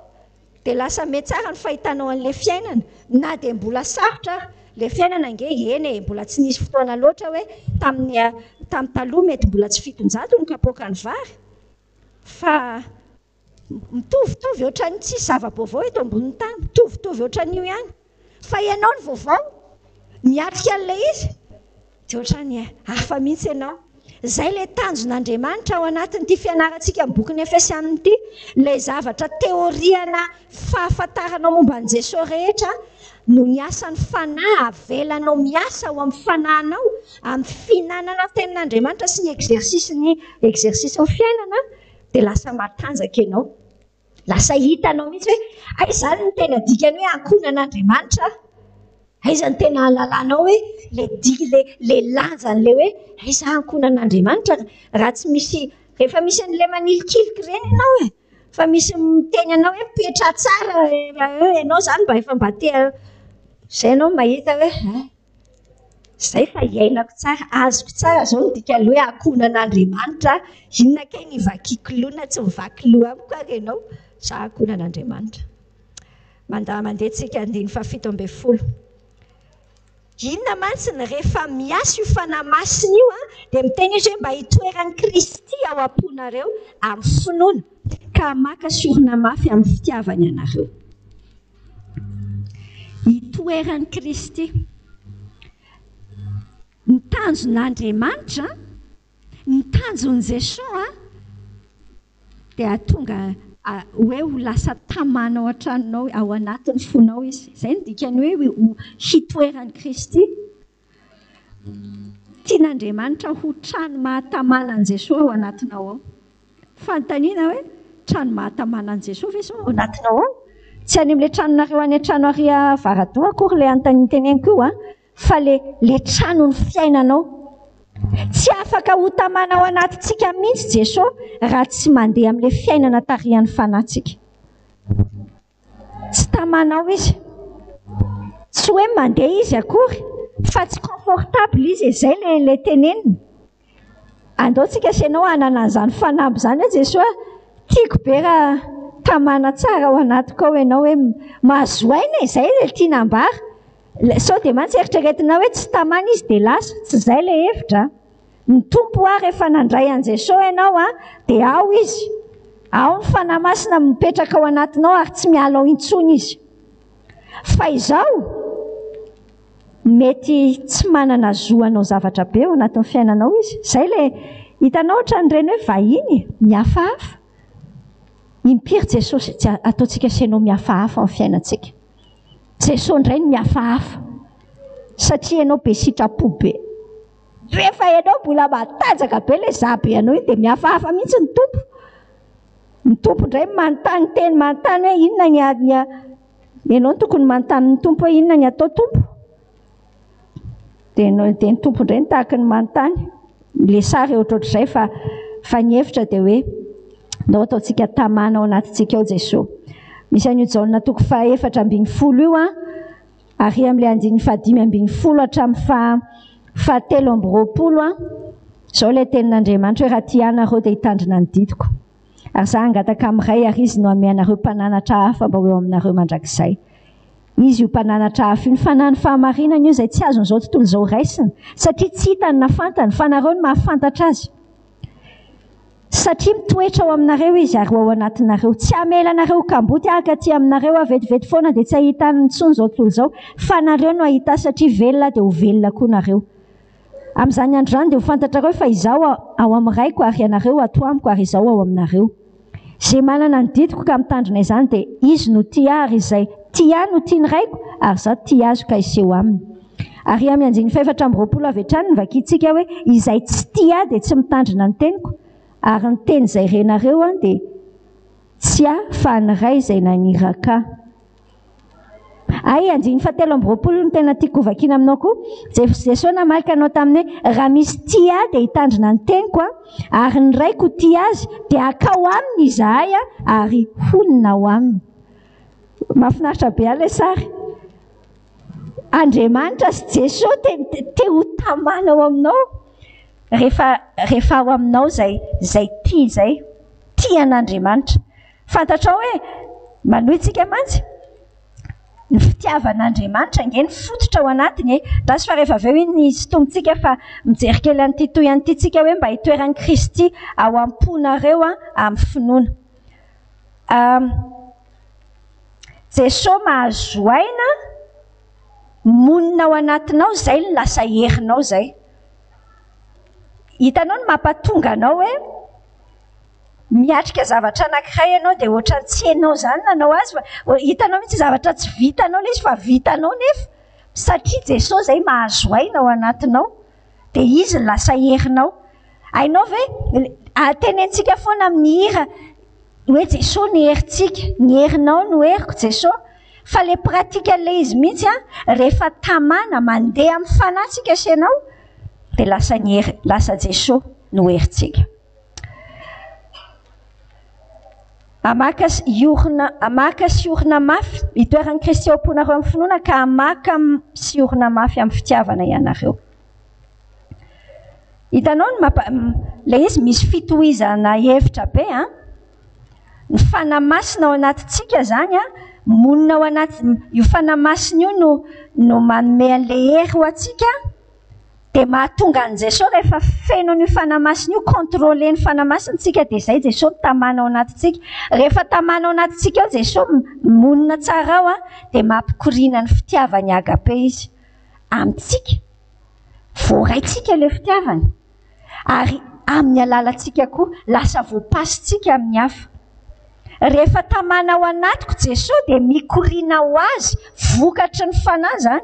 S1: dia lasa metsara ny fahitanao an'ilay fiainana. Na dia mbola sarotra le fiainana ange mbola tsy nisy fotoana loatra hoe tamin'ny taloha mety mbola tsy 700 ny kapoaka ny vary fa mitovitovy ohatran'ny tsy zava-baovao eto ambonin'ny tany, mitovitovy ohatran'io ihany fa ianao ny vaovao miatrika an'ilay izy dia ohatran'ny hafa mihitsy ianao. Izay le tanjon'Andriamanitra ao anatin'ity fianarantsika amin'ny bokin'ny Efesianina ity, ilay zavatra teoriana fahafantaranao momba an'i Jesosy rehetra no ny asan'ny fanahy avelanao miasa ao amin'ny fanahinao amin'ny fihinanana tenin'Andriamanitra sy ny exercice ny fiainana dia lasa matanjaka ianao. Lasa hitanao mihitsy hoe izany ny tena dikany hoe ankonan'Andriamanitra, aiza ny tena halalànao hoe le lanjany le hoe aiza ankonan'Andriamanitra raha tsy misy rehefa misy an'ilay manilikiliky ireny ianao fa misy miteny anao hoe petra tsara ianao zany mba efa mba tea zay ianao mahita hoe zay fa iainako tsara azoko tsara zao ny dika le hoe ankonan'Andriamanitra inona kay ny vakiako loha na tsy mivaky loha amiko ary ianao za ankonan'Andriamanitra. Mandeha tsika 7:10. Inona mantsiny rehefa miasa io fanahy masina io dia miteny izy hoe mba hitoeran'i Kristy ao am-ponareo amin'ny finoana ka maka sorona mafy amin'ny fitiavany anareo. Hitoeran'i Kristy. Ny tanjon'Andriamanitra, ny tanjon'i Jesosy dia tonga hoe ho lasa tamana ao an-tranonao ao anatin'ny fonao izy. Izay ny dikany hoe hitoeran'i Kristy. Tian'Andriamanitra ho trano mahatamana an'i Jesosy ao anatinao ao. Fanontaniana hoe trano mahatamana an'i Jesosy ve izao ao anatinao ao? Tsy any amin'ilay tranonareo any an-trano ary Varadona akory ilay anteneniko io fa le trano ny fiainanao. Tsy afaka ho tamana ao anatintsika mihitsy Jesosy raha tsy mandeha amin'ilay fiainana tarihan'ny fanahintsika. Tsy tamanao izy. Tsy hoe mandeha izy akory fa tsy confortable izy izay le tenenina. Andaontsika asianao hanana an'izany fanamby izany hoe Jesosy tiako be raha tamana tsara ao anatiko ao ianao hoe mahazoaina izay ilay tianambara. Sao dia mantsy eritreretina hoe tsy tamana izy dia lasa, tsy izay ilay hevitra. Ny tompo rehefa nandray an'i Jesosy ianao dia ao izy. Ao ny fanahy masina mipetraka ao anatinao ary tsy miala ao intsony izy. Fa izao mety tsy manana zoanao zavatra be ao anatin'ny fiainanao izy. Izay ilay hitanao ohatran'ireny hoe vahiny mihafahafa. Impiry Jesosy ataontsika asianao mihafahafa amin'ny fiainantsika. Jesosy indray ny mihafahafa satria ianao be sitrapo be. Rehefa ianao mbola matanjaka be ilay zabe ianao iny dia mihafahafa mihitsy ny tompo. Ny tompo indray manontany teny manontany hoe inona ny ianao tokony manontany ny tompo hoe inona ny atao tompo. Dia ny tompo indray tahaka ny manontany. Ilay sary ohatrohatr'izay fa ny hevitra dia hoe ndao ataontsika tamana ao anatintsika ao Jesosy. Misy an'io Jaona 4:10 io ary amin'ilay 5:10 hatramin'ny 7:20 izao ilay tenin'Andriamanitra hoe raha tia anareo dia hitandrina ny didiko. Ary za hangataka amin'iray ary izy no ame anareo mpananatra hafa mba ho eo aminareo mandrakizay. Izy io mpananatra hafa io ny fanahy ny fahamarinana io izay tsy azon'izao tontolo izao raisina satria tsy hitany nafantany fa nareo no mahafantatra azy. Satria mitoetra ao aminareo izy ary ao anatinareo. Tsy hamela anareo kamboty ahaka aty aminareo vetivety foana dia tsy ahitany intsony izao tontolo izao fa nareo no ahita satria velona dia ho velona koa nareo. Amin'izany andro izany dia ho fantatrareo fa izaho ao amin'iraiko ary ianareo ato amiko ary izaho ao aminareo. Izay manana ny didiko ka mitandrina izany dia izy no tia ary izay tia no tia ny raiko ary izaho tia azy ka iseho aminy. Ary amin'ny 4:20 avy hatrany vakiantsika hoe izay tsy tia dia tsy mitandrina ny teniko. Ary ny teny izay renareo dia tsy fa ny ray izay naniraka. Ay 7:20 no tena tiako vakiana aminao koa. Jesosy namarika anao taminy hoe raha misy tia dia hitandrina ny teniko ary ny raiko tia azy dia akao aminy izahay ary honina ao aminy. Mahafinaritra be ilay sary. Andriamanitra sy Jesosy te ho tamana ao aminao. Rehefa ao aminao izay tia izay tian'Andriamanitra. Fantatrao hoe manohintsika mantsy ny fitiavan'Andriamanitra nge ny fototra ao anatiny rasy fa rehefa avy eo iny sotomintsika fa mijery kely an'ity toy an'ityntsika hoe mba hitoeran'i Kristy ao am-ponareo amin'ny finoana. Jesosy mahazo aina monina ao anatinao izay ny lasa herinao izay. Hitanao ny mampatonga anao hoe miatrika zavatra anankiray ianao dia ohatran'ny tsy hainao izany nanao azy fa hitanao mihitsy zavatra tsy vitanao ilay izy fa vitanao nefa satria Jesosy izay mahazo aina ao anatinao dia izy ny lasa herinao. Hainao ve tenentsika foana amin'ny hira hoe Jesosy ny herintsika, ny herinao no heriko Jesosy fa le pratika le izy mihitsy rehefa tamana mandeha amin'ny fanahytsika senao dia lasa Jesosy no herintsika. Hamaka sy orina mafy itoeran'ny Kristy ao am-ponareo amin'ny finoana ka hamaka sy orina mafy amin'ny fitiavana ianareo. Hitanao ilay izy misy fitohizana hevitra be ny fanamasina ao anatintsika zany monina ao anaty io fanamasina io no manome an'ilay hery ho atsika dia mahatonga an' Jesosy rehefa feno an'io fanamasina io kontrole ny fanamasintsika dia izay Jesosy tamana ao anatintsika. Rehefa tamana ao anatintsika ao Jesosy monina tsara ao dia mampikoriana ny fitiavany agape izy amintsika. Voaraitsika ilay fitiavany ary amin'ny alalantsika koa lasa voapasitsika amin'ny hafa. Rehefa tamana ao anatiko Jesosy dia mikoriana ho azy vokatry ny fanahy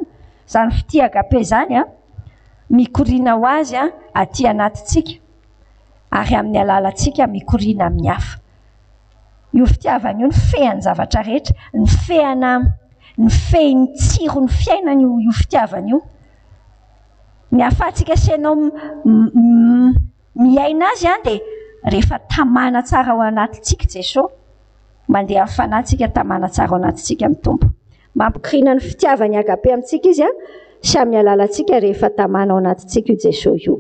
S1: zany fiti agape zany mikoriana ho azy aty anatintsika ary amin'ny alalantsika mikoriana amin'ny hafa. Io fitiavana io ny fehan'ny zavatra rehetra, ny fehin'ny tsiro ny fiainana io fitiavana io. Ny ahafahantsika senao miaina azy dia rehefa tamana tsara ao anatintsika Jesosy, mandeha amin'ny fanahintsika tamana tsara ao anatintsika amin'ny Tompo. Mampikoriana ny fitiavany agape amintsika izy sy amin'ny alalantsika rehefa tamana ao anatintsika io Jesosy io.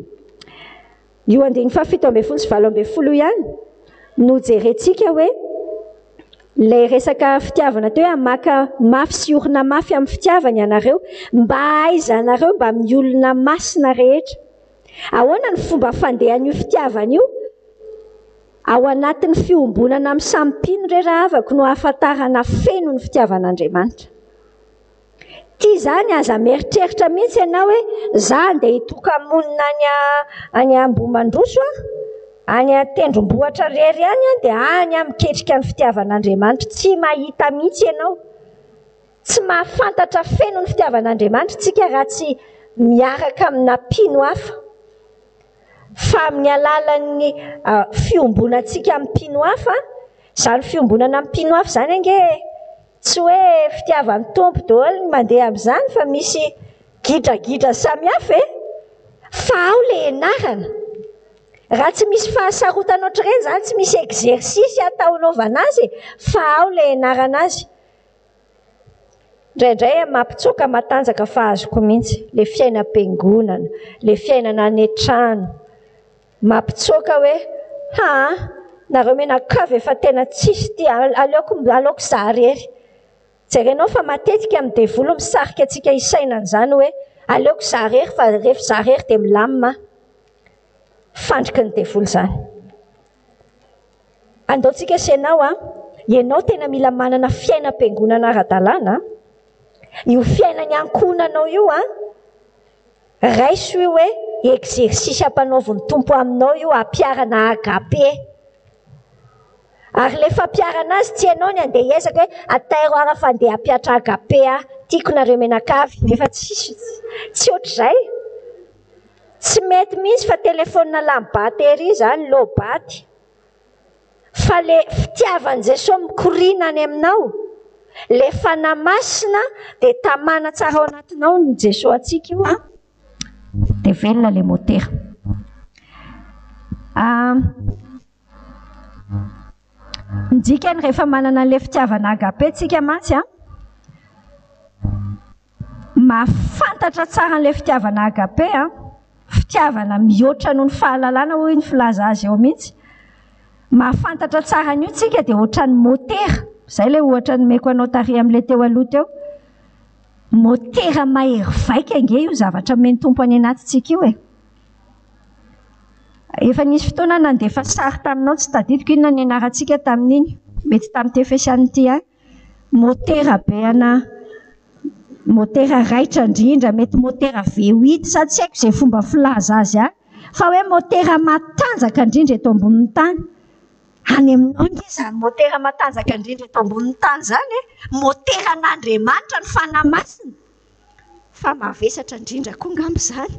S1: Io andiny 7:7 sy 8 ihany no jerentsika hoe ilay resaka fitiavana teo hamaka mafy sy orina mafy amin'ny fitiavana ianareo mba aizanareo mba amin'ny olona masina rehetra. Ahoana ny fomba fandehan'io fitiavana io? Ao anatin'ny fiombonana amin'ny sampino reheravako no ahafantarana feno ny fitiavan'Andriamanitra. Ty zany aza mieritreritra mihitsy ianao hoe za andeha hitoka-monina any Ambomandroso any tendrombohitra rery any dia any miketrika ny fitiavan'Andriamanitra. Tsy mahita mihitsy ianao, tsy mahafantatra feno ny fitiavan'Andriamanitra tsika raha tsy miaraka amina mpino hafa. Fa amin'ny alalan'ny fiombonantsika amin'ny mpino hafa, izany fiombonana amin'ny mpino hafa zany ange tsy hoe fitiavan'ny Tompo daholo mandeha amin'izany fa misy gidra samihafa fa ao ilay ianarana. Raha tsy misy fahasarotana ohatr'ireny zany, tsy misy exercice ataonaovana azy fa ao ilay ianarana azy. Indraindray mampitsoaka matanjaka fa azoko mihitsy ilay fiainam-piangonana, ilay fiainana any an-trano. Mampitsoaka hoe nareo menakavy efa tena tsisy ty aleoko za rery. Jerenao fa matetika amin'ny devolo misarika antsika isainana zany hoe aleoko za rery fa rehefa za rery dia milamina. Fandriky ny devolo zany. Andaontsika senao ianao tena mila manana fiainam-piangonana ara-dalàna. Io fiainany ankonanao io raiso io hoe exercice ampanaoviny Tompo aminao io ampiarana agape. Ary le fampiarana azy tsy ianao ny andeha hiezaka hoe atairo ara fa andeha hampiatra agape tiako nareo menakavy, nefa tsy ohatr'izay. Tsy mety mihitsy fa telefonina lamy batery zany lobaty. Fa le fitiavan'i Jesosy mikoriana any aminao, le fanamasina dia tamana tsara ao anatinao ny Jesosy atsika io dia velona le motera. Ndikany rehefa manana le fitiavana agape tsika mantsy mahafantatra tsara le fitiavana agape fitiavana mihoatra noho ny fahalalana hoy ny filaza azy eo mihitsy. Mahafantatra tsara an'io tsika dia ohatran'ny motera. Izay ilay ohatra nomeko anao tary amin'ilay teo aloha teo. Motera mahery vaika ange io zavatra meny Tompo any anatintsika io Efa nisy fotoana nandefa sary taminao tsy tadidiko inona ny anarantsika tamin'iny. Mety tamin'ny Tefesiana ity motera be motera raitra indrindra, mety motera V8 sady tsy haiko izay fomba filaza azy fa hoe motera matanjaka indrindra eto ambonin'ny tany. Any aminao nge izany motera matanjaka indrindra eto ambonin'ny tany zany motera n'Andriamanitra ny fanamasina. Fa mavesatra indrindra koa ngamba izany.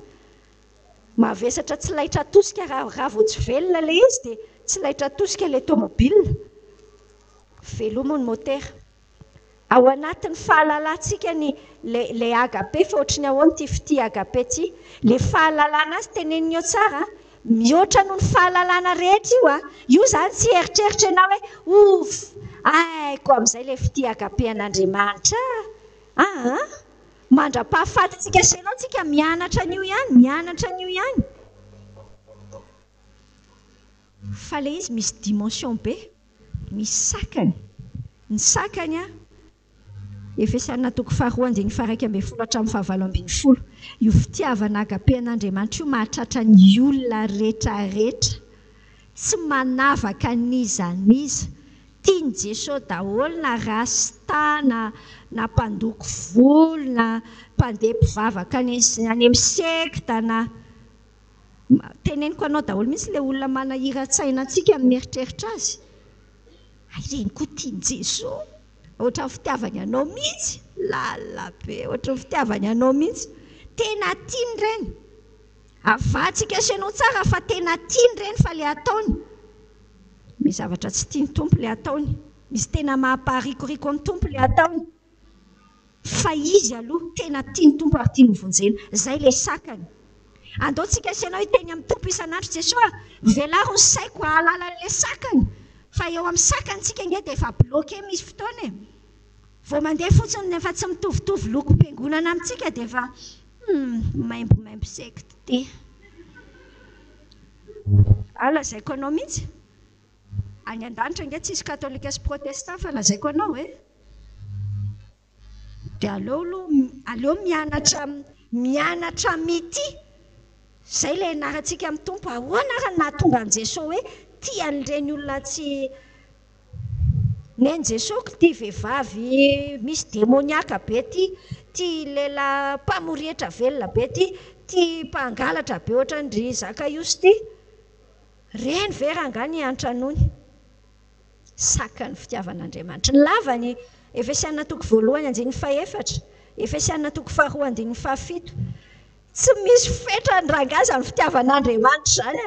S1: Mavesatra tsy laitra tosika raha vao tsy velona ilay izy dia tsy laitra tosika ilay tomobile. Veloma ny motera. ao anatin'ny fahalalantsika le agape fa ohatrany ahoany ty fity agape ty le fahalalana azy teneniny eo tsara mihoatra noho ny fahalalana rehetra io io zany tsy eritreritra ianao hoe aiko amin'izay le fity agape an'Andriamanitra mandra-pahafatytsika senao tsika mianatra an'io ihany fa le izy misy dimension be misy sakany ny sakany Efesiana toko faharoa andiny faraiky ambin'ny folo hatramin'ny fahavalo ambin'ny folo io fitiavana agape an'Andriamanitra io mahatratra ny olona rehetrarehetra tsy manavaka n'iza tiany Jesosy daholo na rasta na mpandoko volo na mpandeha mpivavaka any amin'ny sekta na teneniko anao daholo mihitsy le olona manahira-tsaina antsika mieritreritra azy ireny koa tiany Jesosy ohatra fitiavany anao mihitsy lalabe ohatra fitiavany anao mihitsy tena tiany reny avatsika senao tsara fa tena tiany reny fa le ataony misy zavatra tsy tiany tompo le ataony misy tena mampaharikoriko ny tompo le ataony fa izy aloha tena tiany tompo ary tiany vonjena zay le sakany andaotsika senao hiteny amin'ny tompo isan'andro Jesosy velaro ny saiko ahalala le sakany fa eo amin'ny sakantsika nge dia efa bloqué misy fotoana vao mandeha fotsiny efa tsy mitovitovy loko mpiangonana amintsika dia efa maimbo sekta ty lazaiko anao mihitsy any an-danitra nge tsisy katolika sy protestant fa lazaiko anao dia aleo mianatra mity zay le anarantsika amin'ny tompo ahoana raha nahatonga an' Jesosy hoe tian'ireny olona tsy neny Jesosy ty vehivavy misy démoniaka be ty lela mpamorietra velona be ty mpangalatra be ohatrandry Zakaiosy ty reny ve rangany antranony sakany fitiavan'Andriamanitra ny lavany Efesiana toko voalohany andiny fahaefatra Efesiana toko faharoa andiny fahafito tsy misy fetrany rangaza ny fitiavan'Andriamanitra zany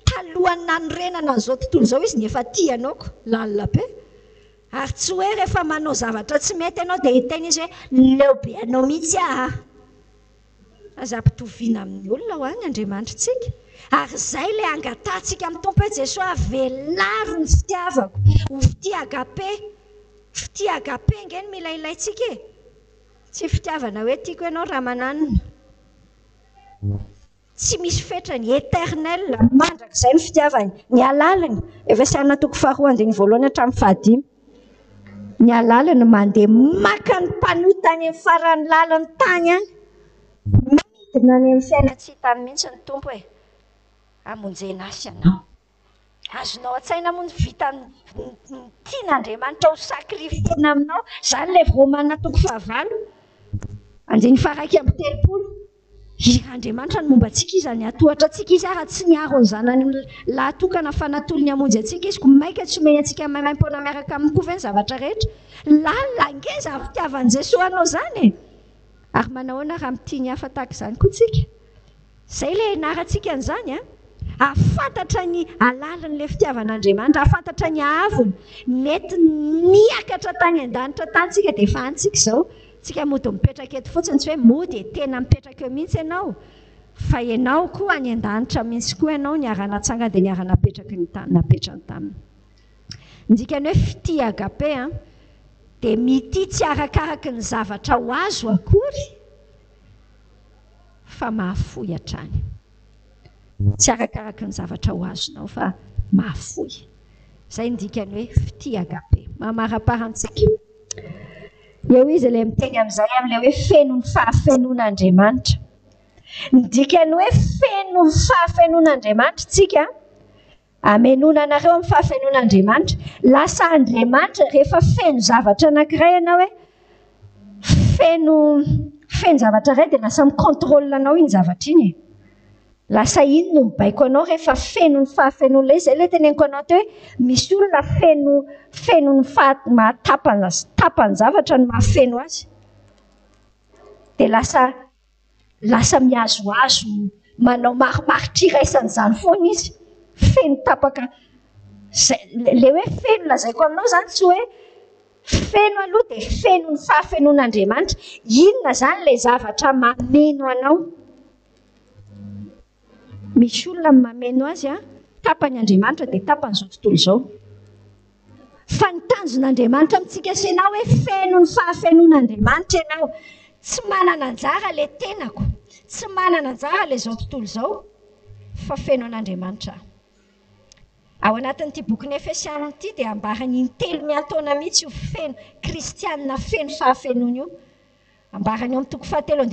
S1: talohany nanorenana n'izao tontolo izao izy ny efa tianaoko lalina be ary tsy hoe rehefa manao zavatra tsy mety ianao dia hiteny izy hoe leo be anao mihitsy aza-pitoviana amin'ny olona ho any Andriamanitra tsika ary zay le angatantsika amin'ny tompo hoe Jesosy avelaro ny fitiavako ho fity agape ngeny mila ilaitsika tsy fitiavana hoe tiako ianao raha mananina tsy misy fetrany éternel mandrak'izay ny fitiavany ny alalany Efesiana toko faharoa andiny voalohany hatramin'ny fahadimy ny alalany mandeha maka ny mpanotany amin'ny faran'ny lalany tany any midina any amin'ny fiaina tsy hitany mihitsy ny tompo hoe amonjena asy ianao azonao an-tsaina moa ny vitany tian'Andriamanitra ho sakrifena aminao zany le Romana toko fahavalo andiny faraiky amin'ny telopolo Andriamanitra ny momba antsika izy any atohatra antsika izy raha tsy niaro ny zanany lahatokana fa natolony hamonjy antsika izy ko maika tsy omeny antsika maimaimpona miaraka amin'ny koa ve ny zavatra rehetra lalina ngeza fitiavan'i Jesosy anao zany ary manahoana raha mitiny hafa tahaka izany koa tsika zay le narantsika an'izany afantatra ny alalan'le fitiavan'Andriamanitra afantatra ny ahavony mety niakatra tany an-danitra tantsika dia efa antsika izao tsika mody mipetraka eto fotsiny tsy hoe mody tena mipetraka eo mihitsy ianao fa ianao koa any an-danitra mihitsy koa ianao niarana tsanga dia niarana napetraka ny tany napetrany taminy ndikany hoe fity agape dia mity tsy arakaraky ny zavatra ho azo akory fa mahafoy hatrany tsy arakaraky ny zavatra ho azonao fa mahafoy zay ndikany hoe fity agape mamara-parantsika eo izy ilay miteny amin'izay amin'ilay hoe feno ny fahafenon'Andriamanitra ndikany hoe feno ny fahafenon'Andriamanitra tsika amenona anareo amin'ny fahafenon'Andriamanitra lasa Andriamanitra rehefa feno zavatra anankiray ianao hoe feno zavatra iray dia lasa micontrôle anao iny zavatra iny lasa iny no mibaiko anao rehefa feno ny fahafenon'ilay izay ilay teneniko anao teo hoe misy olona feno ny tapany zavatra no mahafeno azy dia lasa mihazoazo manao marimaritra iraisan'izany foana izy feno tapaka le hoe feno lazaiko aminao zany tsy hoe feno aloha dia feno ny fahafenon'Andriamanitra. Inona izany ilay zavatra mameno anao? Misy olona mameno azy tapany Andriamanitra dia tapan'izao tontolo izao. Fa ny tanjon'Andriamanitra amintsika sy ianao hoe feno ny fahafenon'Andriamanitra ianao. Tsy manana anjara ilay tenako, tsy manana anjara ilay izao tontolo izao, fa feno an'Andriamanitra. Ao anatin'ity boky ny Efesiana ity dia ambarany intelo miantaona mihitsy io feno kristianina feno fahafenona io. Ambarany eo amin'ny toko 7:7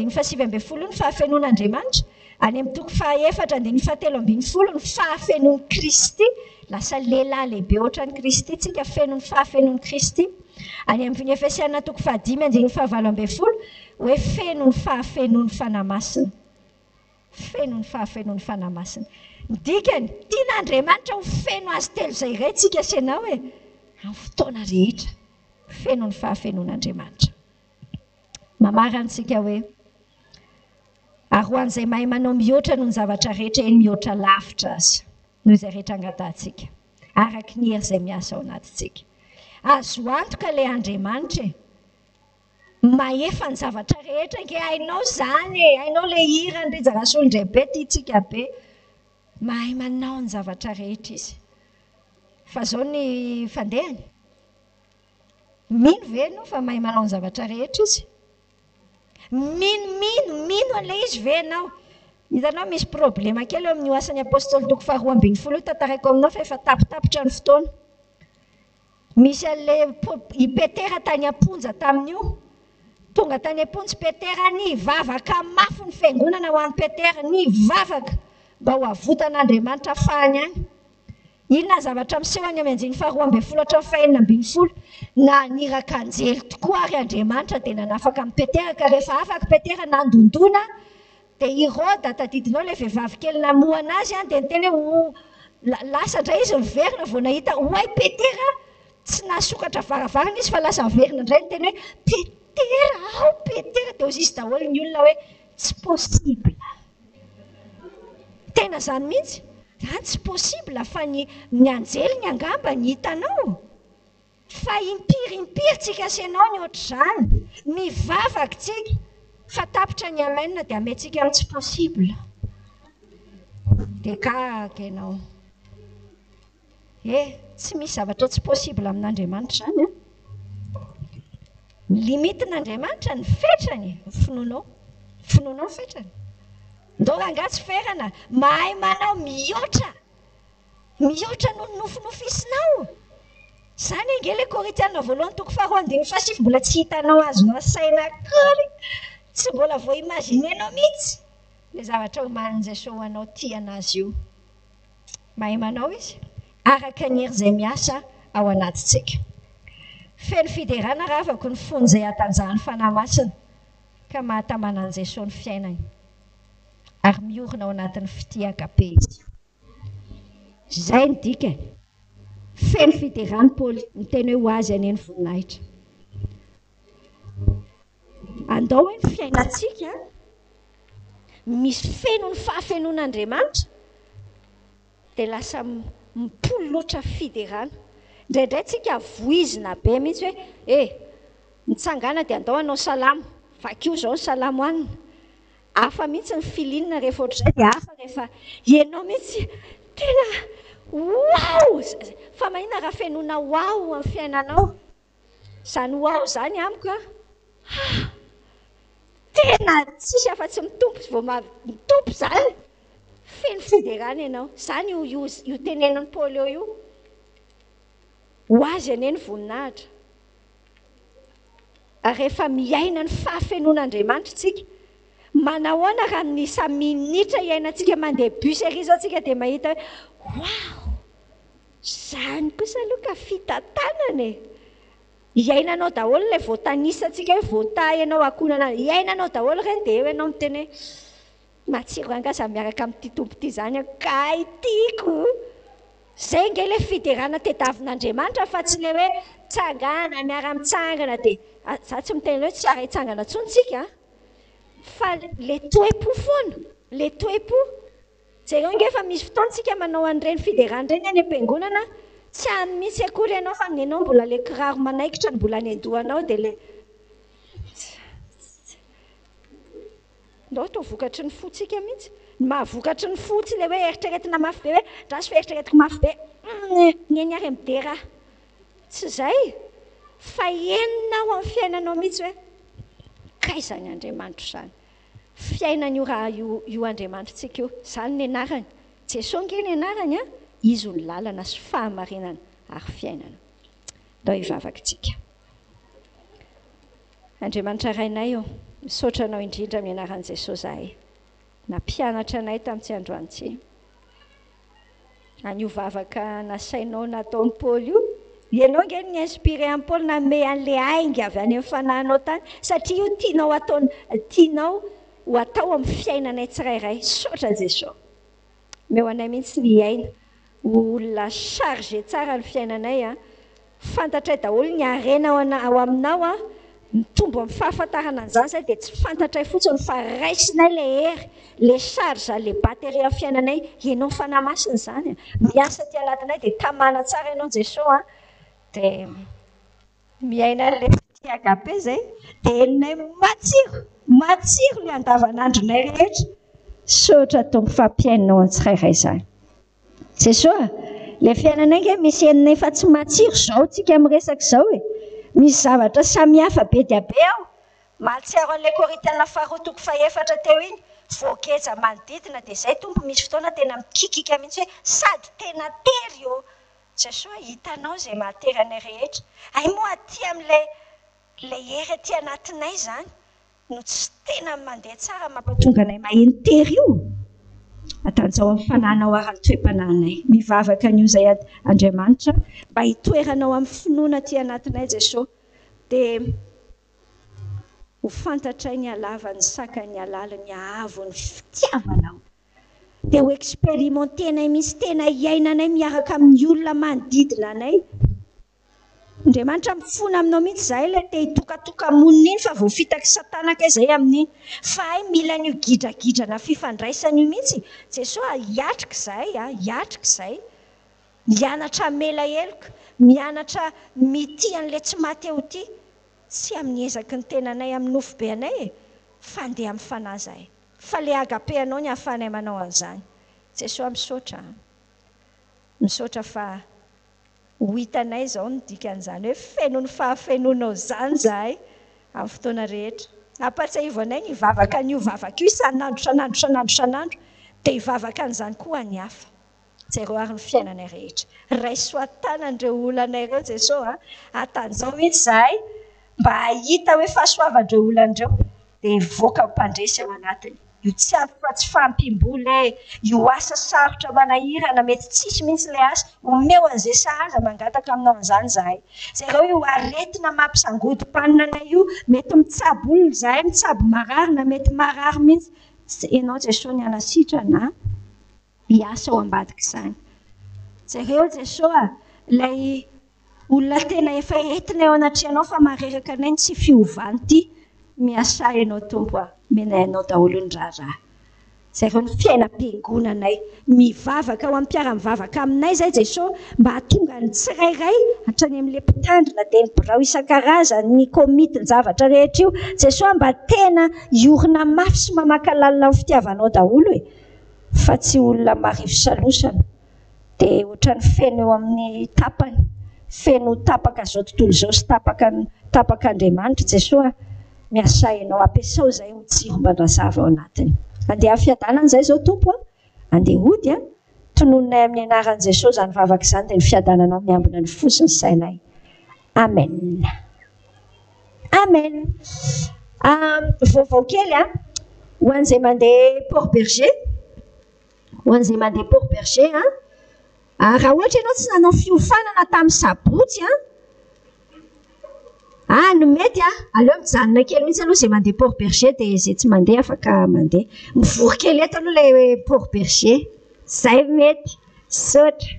S1: ny fahafenon'Andriamanitra, any amin'ny toko 4:7 ny fahafenon'ny Kristy. Lasa lehilahy lehibe ohatran'ny Kristy tsika feno ny fahafenon'ny Kristy. Any amin'ny Efesiana toko 5:7 hoe feno ny fahafenon'ny fanahy-masina. Feno ny fahafenon'ny fanahy-masina. Dikany, tian'Andriamanitra ho feno azy telo izay iray tsika sy ianao amin'ny fotoana rehetra. Feno ny fahafenon'Andriamanitra. Mamarana antsika hoe ary ho an'izay mahay manao mihoatra noho ny zavatra rehetra eny mihoatra lavitra azy noho izay rehetra angatantsika, araka ny hery izay miasa ao anatintsika. Azo antoka ilay Andriamanitra mahefa ny zavatra rehetra, nke hainao izany hainao ilay hira ny rizarasolondray ty tsika be, mahay manao ny zavatra rehetra izy. Fa izao ny fandehany, mino ve no fa mahay manao ny zavatra rehetra izy? Mino an'ilay izy ve ianao? Hitanao misy problema kely eo amin'ny oasan'ny apôstôly toko 2:12 tantaraiko aminao fa efa tapitapitra ny fotoana. Misy an'ilay i Petera tany amponja tamin'io, tonga tany amponja Petera nivavaka mafy ny fiangonana ho an'ny Petera, nivavaka mba ho avotan'Andriamanitra fahany any. Inona zavatra miseho any amin'ny 2:12 na niraka anjely tokoa ary Andriamanitra dia nanafaka amin'ny Petera, ka rehefa afaka Petera nandondona dia Hirôda tadidinao ilay vehivavy kely namohana azy dia niteny hoe lasa indray izy miverina vao nahita hoay Petera, tsy nasokatra varavarana izy fa lasa miverina indray niteny hoe Petera, Petera, dia izy daholo ny olona hoe tsy possible. Tena izany mihitsy, tsy possible fa ny anjely ny angamba ny hitanao. Fa impiry tsika sy ianao ny ohatr'izany, mivavaka tsika, fa tapitra ny amainina dia amentsika amin'ny tsy possible. Dia kahaka ianao. Tsy misy zavatra tsy possible amin'Andriamanitra izany. Ny limitin'Andriamanitra ny fetrany, finoanao ny fetrany. Ndao rangatsy ferana, mahay manao mihoatra noho ny nofinofisinao. Izany angely Korinthiana voalohany toko 2:7 mbola tsy hitanao azonao saina akory, tsy mbola vao imaginenao mihitsy ilay zavatra omanin'i Jesosy anao tiana azy io. Mahay manao izy, araka ny hery izay miasa ao anatintsika. Feno fiderana ravako ny fony izay hatanjahany fanahy-masina ka mahatamana an'i Jesosy ny fiainany, ary miorina ao anatin'ny fitiaka-pe izy. Izay ny dikany. Feno fiderana Paoly miteny hoe ho azy any ny voninahitra. Andao hoe ny fiainantsika misy feno ny fahafenon'Andriamanitra dia lasa mipollotra fiderana. Indraindray tsika voizina be mihitsy hoe mitsangana dia andao anao salamo, vakio izao ny salamo anina. Hafa mihitsy ny filinina rehefa ohatr'izay dia hafa rehefa ianao mihitsy tena wow! Fa mahina raha fenona wow amin'ny fiainanao. Izany wow izany amiko tena tsisy afa-tsy mitompo vao mitompo izany. Feno fiderana ianao. Izany io tenenan'ny Paoly io. Ho azy ane ny voninahitra. Rehefa miaina ny fahafenon'Andriamanitra tsika, manahoana raha ny isa minitra iainantsika mandeha bus ery izao tsika dia mahita wow! Izany kosa aloha ka fitantanana e! Iainanao daholo ilay voatanisantsika hoe voata ianao akonana, iainanao daholo ireny dia eo ianao miteny matsiro angasa miaraka amin'ity tompo ity izany ka itiako. Izay nge ilay fiderana tediavin'Andriamanitra fa tsy ilay hoe tsangana miara-mitsangana dia za tsy miteny hoe tsy ara-hitsangana intsontsika fa le toe-po foana, le toe-po. Jereo nge fa misy fotoantsika manao an'ireny fiderana ireny any am-piangonana tsy any misy akory ianao fa nenao mbola le kiraro manaikitra ny mbola ny adohanao dia le ndao to vokatry ny fotsika mihitsy mahavokatry ny fotsy le hoe eritreretina mafy be hoe drasy fa eritreretiko mafy be neny ary midera tsy zay fa enonao amin'ny fiainanao mihitsy hoe kaizany Andriamanitra zany fiainana io raha io Andriamanitra io zany ny anarany Jesosy nge ny anarany a izy ny lalana sy fahamarinana ary fiainana ndao hivavaka tsika Andriamanitra rainay io misaotra anao indrindra amin'ny anaran'i Jesosy zahay nampianatra anay tamin'ity androany ity an'io vavaka nasainao nataon'i Paoly io ianao nge ny inspiré an'i Paoly nanome an'le ainga avy any amin'ny fanahinao tany satria io tianao ho atao amin'ny fiainanay tsirairay saotra Jesosy meo anay mihitsy ny aina olona chargé tsara ny fiainanay a fantatray daholo ny arena ao aminao a mitombo amin'ny fahafantarana an'izany zay dia tsy fantatray fotsiny fa raisinay le hery le charge le batterie amin'ny fiainanay ianao fanahy masina izany miasa ty anatinay dia tamana tsara ianao Jesosy a dia miaina le ty agape zay dia enonay matsiro le andavanandronay rehetra saotra tompo fampiainao antsirairay izany Jesosy le fiainanay nge misy enonay fa tsy matsiro zao tsika miresaka zao misy zavatra samihafa be dia be ao mahatsiaro an'ilay Korintiana faharoa toko faha-efatra teo iny voageja manodidina dia izay tompo misy fotoana tena mikikika mihitsy hoe sady tena tery io Jesosy hitanao izay mahatery anay rehetra ay moa aty amin'ilay hery aty anatinay izany no tsy tena mandeha tsara mampatonga anay maheno tery io atanjao amin'ny fananao ary ny toe-panahinay mivavaka an'io izay Andriamanitra mba hitoeranao amin'ny finoana aty anatinay Jesosy dia ho fantatray ny halavany saka ny halala ny ahavo ny fitiavanao dia ho expérimentenay misy tena iainanay miaraka amin'ny olona manodidina anay Andriamanitra mifona aminao mihitsy zahay ilay te hitokatoka monina iny fa voafitaky satanaka izay amin'iny fa ay mila n'io gidragidrana fifandraisana io mihitsy Jesosy hiatrika izay mianatra mela heloka mianatra mity an'le tsy mateo ty tsy amin'ny ezaky ny tenanay amin'ny nofo be anay fa andeha amin'ny fanahy zahay fa le agape anao ny hahafahanay manao an'izany Jesosy misaotra fa ho hitanay izao ny dikan'izany hoe feno ny fahafenonao izany zahay amin'ny fotoana rehetra ampatsiahivo anay ny hivavaka an'io vavaka io isan'andro dia hivavaka an'izany koa ny hafa zay ary ny fiainanay rehetra raiso atanan'ireo olanay ireo Jesosy atanjao mihitsy zahay mba hahita hoe fahasoavandreo olan'ireo dia hivoaka mpandresy ao anatiny io tsy ampy fa tsy fampimboly io asa sarotra manahirana mety tsisy mihitsy ilay asa omeo an'izay sahaza mangataka aminao an'izany zahay zay ireo io aretina mampisangodimpanina anay io mety mitsabo olona zahay mitsabo marary na mety marary mihitsy ianao Jesosy ny anasitra na hiasa ao ambadika izany zay ireo Jesosy ilay olona tena efa entina eo anatrehanao fa mareraka anay tsy fiovany ity miasa ianao tompo menainao daholo ny raharaha zay ireo ny fiainam-piangonanay mivavaka ao amin'ny mpiara-mivavaka aminay zay Jesosy mba hahatonga ny tsirairay hatrany amin'le mpitandrina dia ny birao isan-karazany ny komity ny zavatra rehetra io Jesosy mba tena hiorina mafy sy mamaka lalina amin'ny fitiavanao daholo fa tsy olona marivo salosana dia ohatran'ny feno eo amin'ny tapany feno tapaka zao tontolo zao sy tapaka Andriamanitra Jesosy miasa ianao ampiasao izay ho tsiro-mandrazava ao anatiny andeha fiadanana izay zao tompo andeha hody tonononay amin'ny anaran'i Jesosy zany vavaka izany dia ny fiadananao miambina ny fosiny sainay amen vaovao kely ho an'izay mandeha Port Berger raha ohatra ianao tsy nanao fiofanana tamin'ny sabotsy no mety aleo mijanona kely mihitsy aloha izay mandeha Port Berger dia izay tsy mandeha afaka mandeha mivory kely eto aloha ilay Port Berger zay mety saotra